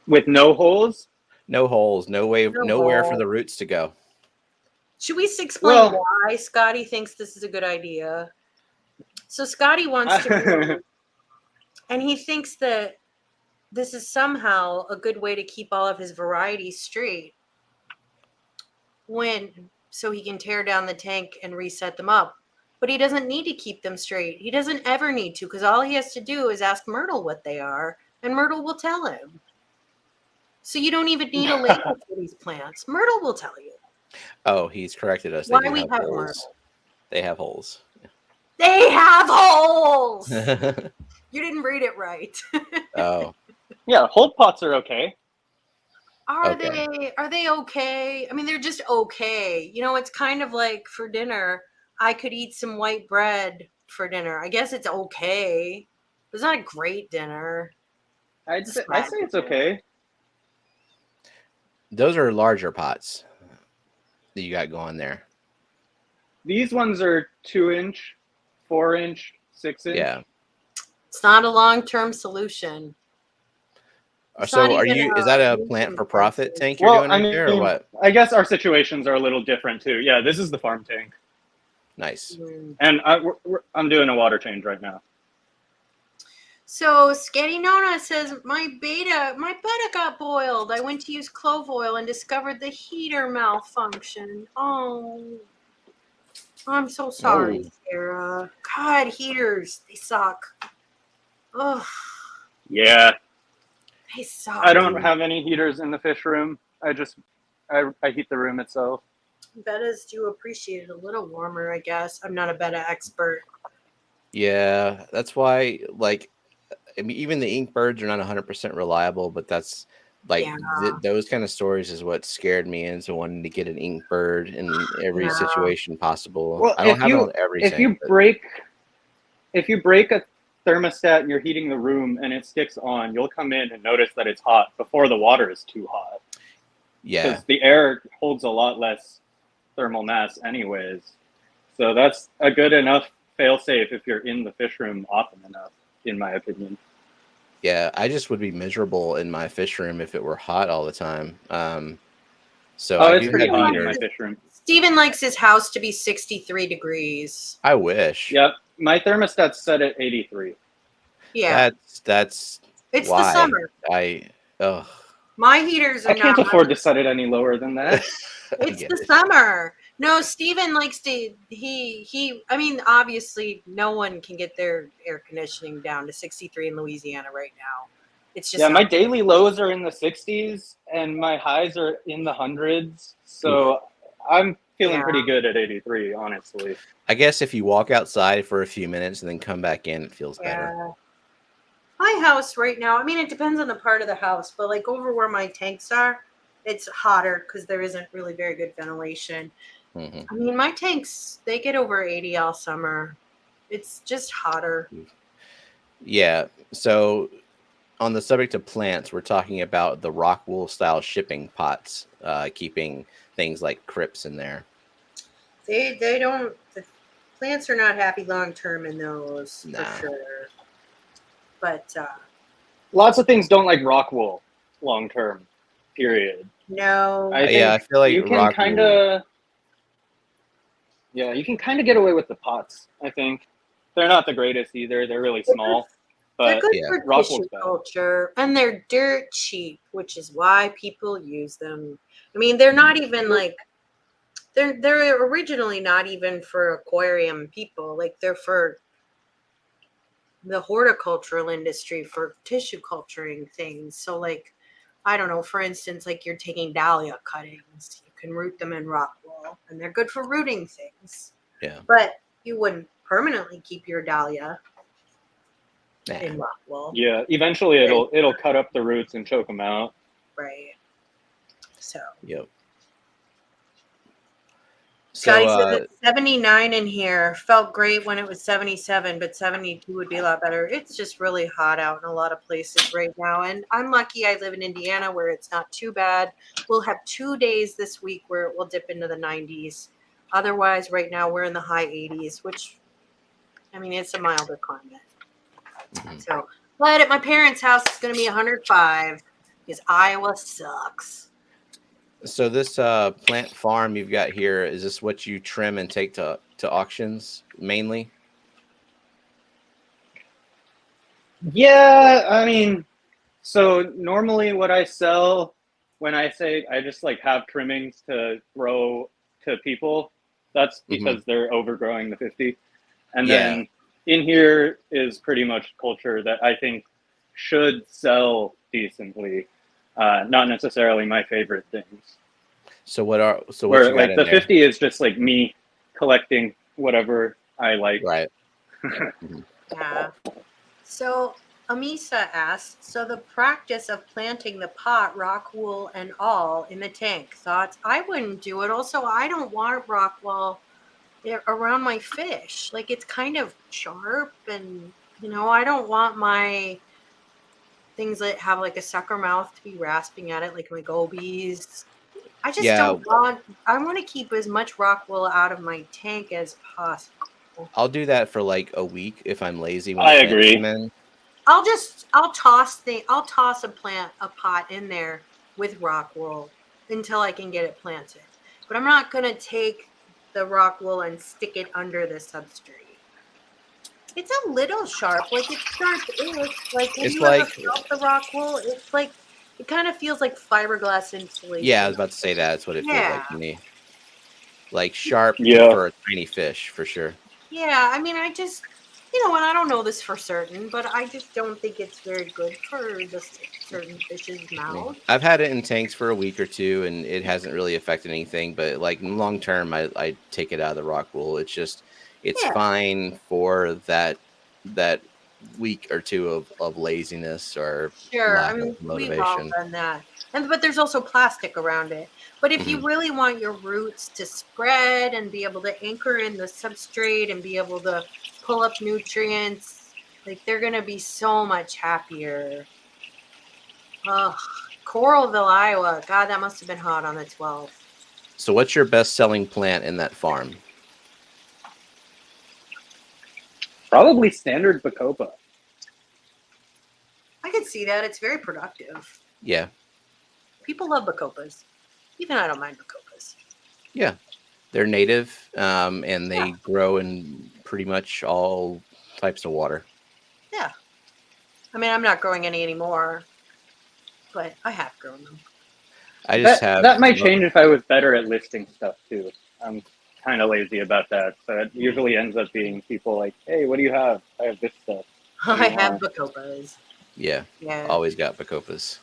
With no holes? No holes, nowhere for the roots to go. Should we explain why Scotty thinks this is a good idea? So Scotty wants to and he thinks that this is somehow a good way to keep all of his varieties straight so he can tear down the tank and reset them up. But he doesn't need to keep them straight. He doesn't ever need to because all he has to do is ask Myrtle what they are and Myrtle will tell him. So you don't even need a label for these plants. Myrtle will tell you. Oh, he's corrected us. Why we have holes. They have holes. They have holes! You didn't read it right. Oh. Yeah, hole pots are okay. Are they okay? I mean, they're just okay. You know, it's kind of like for dinner, I could eat some white bread for dinner. I guess it's okay. It's not a great dinner. I say it's okay. Those are larger pots that you got going there. These ones are 2-inch, 4-inch, 6-inch. Yeah. It's not a long-term solution. So is that a plant for profit tank you're doing here or what? I guess our situations are a little different too. Yeah, this is the farm tank. Nice. And I'm doing a water change right now. So Sketty Nona says, my Betta got boiled. I went to use clove oil and discovered the heater malfunction. Oh, I'm so sorry, Sarah. God, heaters, they suck. Ugh. Yeah. They suck. I don't have any heaters in the fish room. I heat the room itself. Bettas do appreciate it a little warmer, I guess. I'm not a Betta expert. Yeah, that's why, like, I mean, even the ink birds are not 100% reliable, but that's like those kind of stories is what scared me into wanting to get an ink bird in every situation possible. Well, I don't have it on everything. If you break a thermostat and you're heating the room and it sticks on, you'll come in and notice that it's hot before the water is too hot. Yeah. Because the air holds a lot less thermal mass anyways. So that's a good enough fail-safe if you're in the fish room often enough, in my opinion. Yeah, I just would be miserable in my fish room if it were hot all the time. So I it's pretty hot in my fish room. Steven likes his house to be 63 degrees. I wish. Yep. My thermostat's set at 83. Yeah. That's it's why. The summer. My heaters are I can't afford to set it any lower than that. It's the summer. No, Steven likes to. He. I mean, obviously, no one can get their air conditioning down to 63 in Louisiana right now. It's just Yeah, my not. daily lows are in the 60s and my highs are in the hundreds. So I'm feeling Yeah. pretty good at 83, honestly. I guess if you walk outside for a few minutes and then come back in, it feels better. Yeah. My house right now. I mean, it depends on the part of the house, but like over where my tanks are, it's hotter because there isn't really very good ventilation. Hmm. I mean, my tanks, they get over 80 all summer. It's just hotter. Yeah. So on the subject of plants, we're talking about the rock wool style shipping pots, keeping things like crypts in there. They don't, the plants are not happy long term in those Nah. for sure. But Lots of things don't like rock wool long term, period. no. I Yeah, I think feel like you can rock kind wool. of, yeah, you can kind of get away with the pots. I think they're not the greatest either. They're really small, They're but good yeah, for rock tissue wool's bad. culture, and they're dirt cheap, which is why people use them. I mean, they're not even like they're originally not even for aquarium people. Like they're for the horticultural industry for tissue culturing things. So like I don't know, for instance, like you're taking dahlia cuttings, you can root them in rock wool, and they're good for rooting things. yeah. But you wouldn't permanently keep your dahlia Nah. in rock wool. Yeah, eventually it'll cut up the roots and choke them out. Right. So Yep. Scotty So said it's 79 in here. Felt great when it was 77, but 72 would be a lot better. It's just really hot out in a lot of places right now. And I'm lucky I live in Indiana where it's not too bad. We'll have 2 days this week where it will dip into the 90s. Otherwise, right now we're in the high 80s, which, I mean, it's a milder climate. mhm. So, but at my parents' house, it's going to be 105 because Iowa sucks. So this plant farm you've got here, is this what you trim and take to auctions mainly? Yeah, I mean, so normally what I sell when I say I just like have trimmings to throw to people, that's because they're overgrowing the 50. And Yeah. then in here is pretty much culture that I think should sell decently. Not necessarily my favorite things. So what you Where got like in the there? 50 is just like me collecting whatever I like. Right. Yeah. So Amisa asked, so the practice of planting the pot, rock wool and all in the tank, thoughts? I wouldn't do it. Also, I don't want rock wool around my fish. Like it's kind of sharp and, I don't want my things that have like a sucker mouth to be rasping at it like my Guppies. I just Yeah, don't want, I want to keep as much rock wool out of my tank as possible. I'll do that for like a week if I'm lazy when I the plants agree. come in. I'll toss a pot in there with rock wool until I can get it planted. But I'm not gonna take the rock wool and stick it under the substrate. It's a little sharp, like it's sharp-ish. Like have It's you ever like, felt the rock wool? It's like it kind of feels like fiberglass insulation. yeah, I was about to say that. That's what it feels like Yeah. to me. Like sharp Yeah. for a tiny fish, for sure. Yeah, I mean, I just, and I don't know this for certain, but I just don't think it's very good for the certain fish's I mouth. mean, I've had it in tanks for a week or two, and it hasn't really affected anything. But like long term, I take it out of the rock wool. It's just it's Yeah. fine for that week or two of laziness or Sure, I lack mean, of we've all motivation. done that. But there's also plastic around it. But if you Mhm. really want your roots to spread and be able to anchor in the substrate and be able to pull up nutrients, like they're gonna be so much happier. Ugh, Coralville, Iowa. God, that must have been hot on the 12th. So, what's your best selling plant in that farm? Probably standard Bacopa. I could see that. It's very productive. Yeah, People love Bacopas. Even I don't mind Bacopas. yeah, they're native, and they grow in pretty much all types of water. Yeah. I mean, I'm not growing any anymore, but I have grown them. I just That have might change if I was better at listing stuff too. I'm kind of lazy about that. So it usually ends up being people like, hey, what do you have? I have this stuff. I have Bacopas. Yeah, always got Bacopas.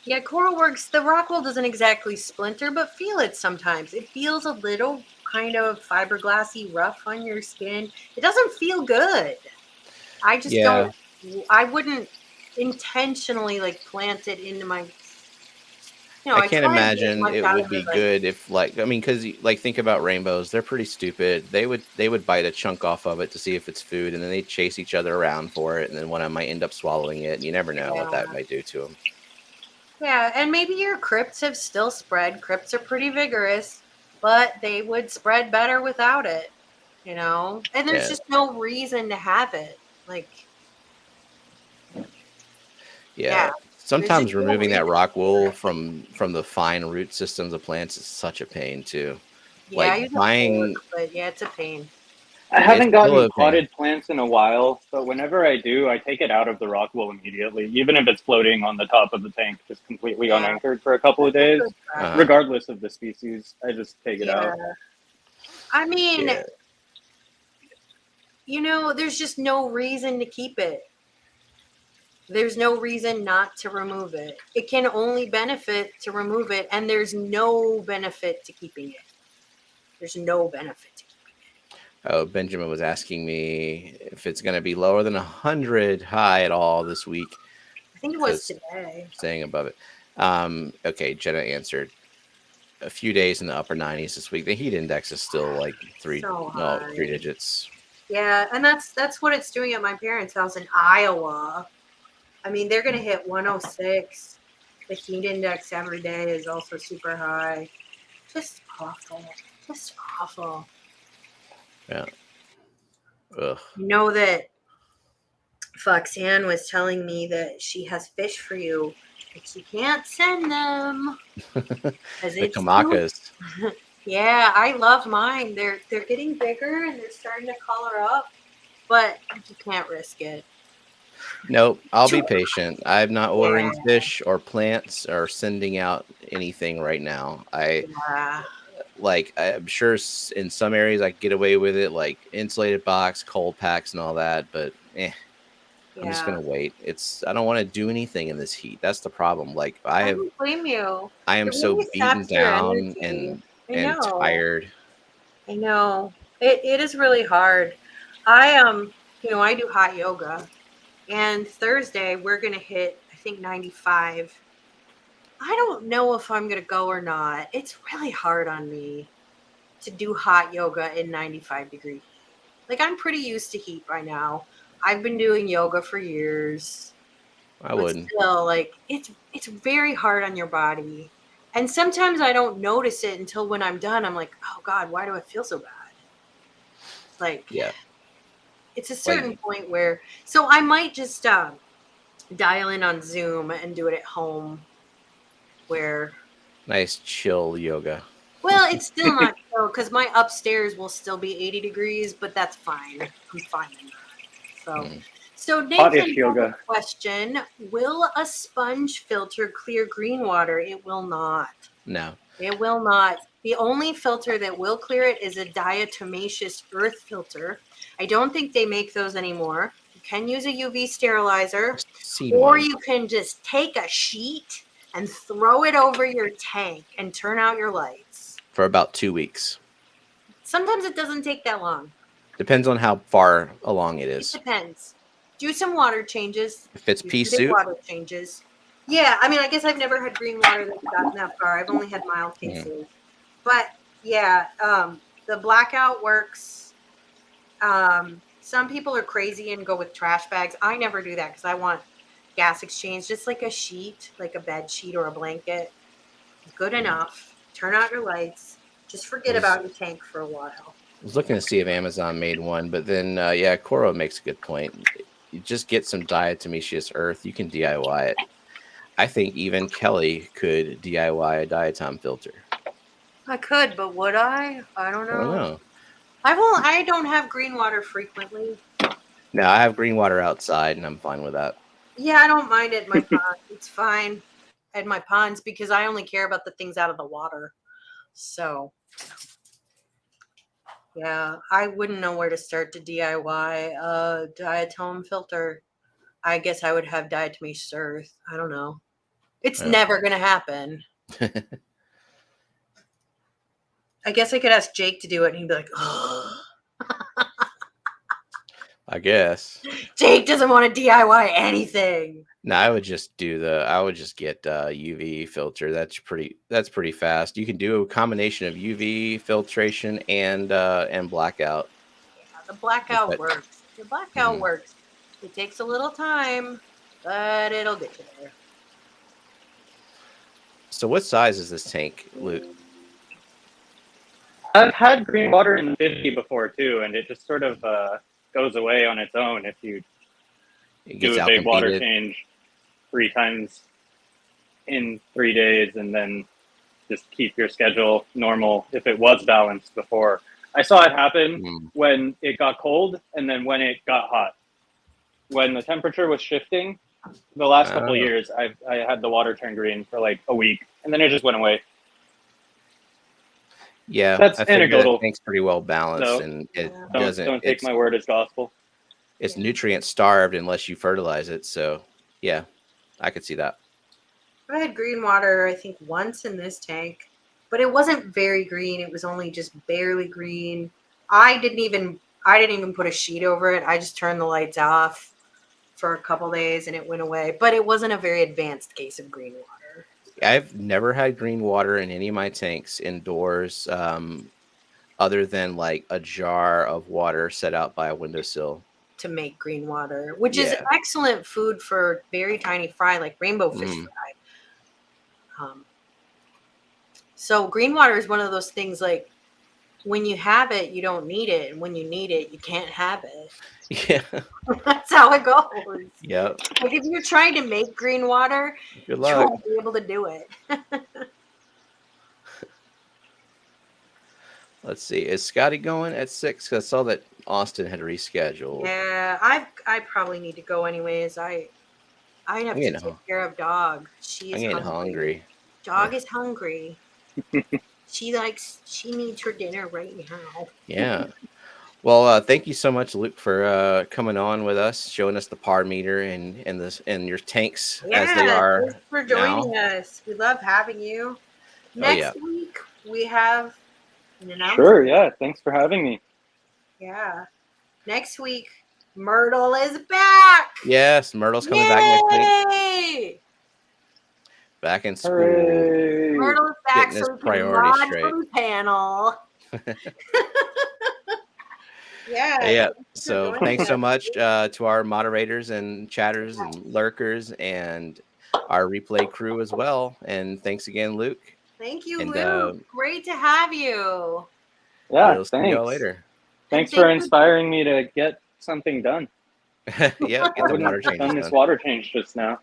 Yeah, coral works. The rock wool doesn't exactly splinter, but feel it sometimes. It feels a little kind of fiberglassy rough on your skin. It doesn't feel good. I just don't. I wouldn't intentionally like plant it into my. I can't try and get as imagine much it out would of be it, like, good if, like, I mean, because like think about rainbows, they're pretty stupid. They would bite a chunk off of it to see if it's food, and then they chase each other around for it, and then one of them might end up swallowing it, and you never know what that might do to them. Yeah, and maybe your crypts have still spread. Crypts are pretty vigorous, but they would spread better without it, And there's just no reason to have it. Like, yeah. there's just Sometimes no removing that reason rock for wool it. from the fine root systems of plants is such a pain too. Yeah, Like I use a buying, fork, but yeah, it's a pain. I it's haven't still gotten a pain. potted plants in a while, but whenever I do, I take it out of the rock wool immediately, even if it's floating on the top of the tank, just completely unanchored for a couple of days. Regardless of the species, I just take it out. I mean, there's just no reason to keep it. There's no reason not to remove it. It can only benefit to remove it, and there's no benefit to keeping it. There's no benefit to keeping it. Oh, Benjamin was asking me if it's going to be lower than 100 high at all this week. I think it was today. Staying above it. Okay, Jenna answered. A few days in the upper 90s this week. The heat index is still like three digits. Yeah, and that's what it's doing at my parents' house in Iowa. I mean, they're going to hit 106. The heat index every day is also super high. Just awful. Just awful. Yeah. Ugh. You know that Foxanne was telling me that she has fish for you, but she can't send them. The Kamakas. Yeah, I love mine. They're getting bigger and they're starting to color up, but you can't risk it. Nope, I'll be patient. I'm not ordering fish or plants or sending out anything right now. I'm sure in some areas I can get away with it, like insulated box, cold packs, and all that. But I'm just gonna wait. I don't want to do anything in this heat. That's the problem. Like I don't blame you. I am so beaten down and tired. I know it is really hard. I do hot yoga, and Thursday we're gonna hit I think 95. I don't know if I'm gonna go or not. It's really hard on me to do hot yoga in 95 degree heat. Like, I'm pretty used to heat by now. I've been doing yoga for years. I wouldn't. Still, like, it's very hard on your body. And sometimes I don't notice it until when I'm done. I'm like, oh God, why do I feel so bad? Like, it's a certain point where, so I might just dial in on Zoom and do it at home. Where nice chill yoga. Well, it's still not chill because my upstairs will still be 80 degrees, but that's fine. I'm fine in that. So Nathan has a question: will a sponge filter clear green water? It will not. No, it will not. The only filter that will clear it is a diatomaceous earth filter. I don't think they make those anymore. You can use a UV sterilizer, or you can just take a sheet and throw it over your tank and turn out your lights. For about 2 weeks. Sometimes it doesn't take that long. Depends on how far along it is. It depends. Do some water changes. If it's pea soup. Water changes. Yeah, I mean, I guess I've never had green water that's gotten that far. I've only had mild cases. But yeah, the blackout works. Some people are crazy and go with trash bags. I never do that because I want gas exchange, just like a sheet, like a bed sheet or a blanket. Good enough. Turn out your lights. Just forget about your tank for a while. I was looking to see if Amazon made one, but then, Coro makes a good point. You just get some diatomaceous earth. You can DIY it. I think even Kelly could DIY a diatom filter. I could, but would I? I don't know. I don't know. I don't have green water frequently. No, I have green water outside, and I'm fine with that. Yeah, I don't mind it in my pond. It's fine at my ponds because I only care about the things out of the water. So, Yeah, I wouldn't know where to start to DIY a diatom filter. I guess I would have diatomaceous earth. I don't know. It's Yeah. never going to happen. I guess I could ask Jake to do it and he'd be like, oh. I guess. Jake doesn't want to DIY anything. No, I would just get UV filter. That's pretty fast. You can do a combination of UV filtration and blackout. Yeah, the blackout But- works. The blackout Mhm. works. It takes a little time, but it'll get you there. So what size is this tank, Luke? I've had green water in the 50 before too, and it just sort of goes away on its own if you It do gets a big water outcompeted. change 3 times in 3 days, and then just keep your schedule normal if it was balanced before. I saw it happen Mm. when it got cold and then when it got hot. When the temperature was shifting, the last couple Oh. of years, I had the water turn green for like a week, and then it just went away. Yeah, That's I think anecdotal. that tank's pretty well balanced, So, and it Yeah. doesn't. Don't take It's, my word as gospel. it's nutrient starved unless you fertilize it. So yeah, I could see that. I had green water, I think, once in this tank, but it wasn't very green. It was only just barely green. I didn't even put a sheet over it. I just turned the lights off for a couple days and it went away. But it wasn't a very advanced case of green water. I've never had green water in any of my tanks indoors, other than like a jar of water set out by a windowsill. To make green water, which is Yeah. excellent food for very tiny fry, like rainbow fish Mhm. fry. So green water is one of those things like when you have it, you don't need it. And when you need it, you can't have it. Yeah. That's how it goes. Yep. Like if you're trying to make green water, Good you luck. won't be able to do it. Let's see. Is Scotty going at 6? 'Cause I saw that Austin had rescheduled. Yeah, I probably need to go anyways. I have I'm to getting take care of dog. She I'm is getting hungry. hungry. Dog is hungry. She needs her dinner right now. Yeah. Well, thank you so much, Luke, for coming on with us, showing us the par meter and your tanks as they are Thanks for joining us. We love having you. Next week we have an announcement. Sure, yeah. Thanks for having me. Yeah. Next week, Myrtle is back. Yes, Myrtle's coming back next week. Yay! Back in school. Hooray. Myrtle is back, Getting his so we can priorities mod straight. for the panel. Yeah. Yeah. thanks for So joining thanks so us. much to our moderators and chatters and lurkers and our replay crew as well. And thanks again, Luke. Thank you, And, Luke. Great to have you. Yeah, We'll see y'all thanks. later. Thanks And for thank you- inspiring me to get something done. Yeah, get I the wouldn't water have changes done this done. water change just now.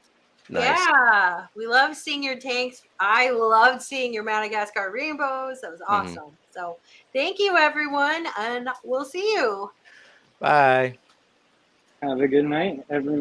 Nice. Yeah, we love seeing your tanks. I loved seeing your Madagascar rainbows. That was Mm-hmm. awesome. So thank you, everyone, and we'll see you. Bye. Have a good night, everyone.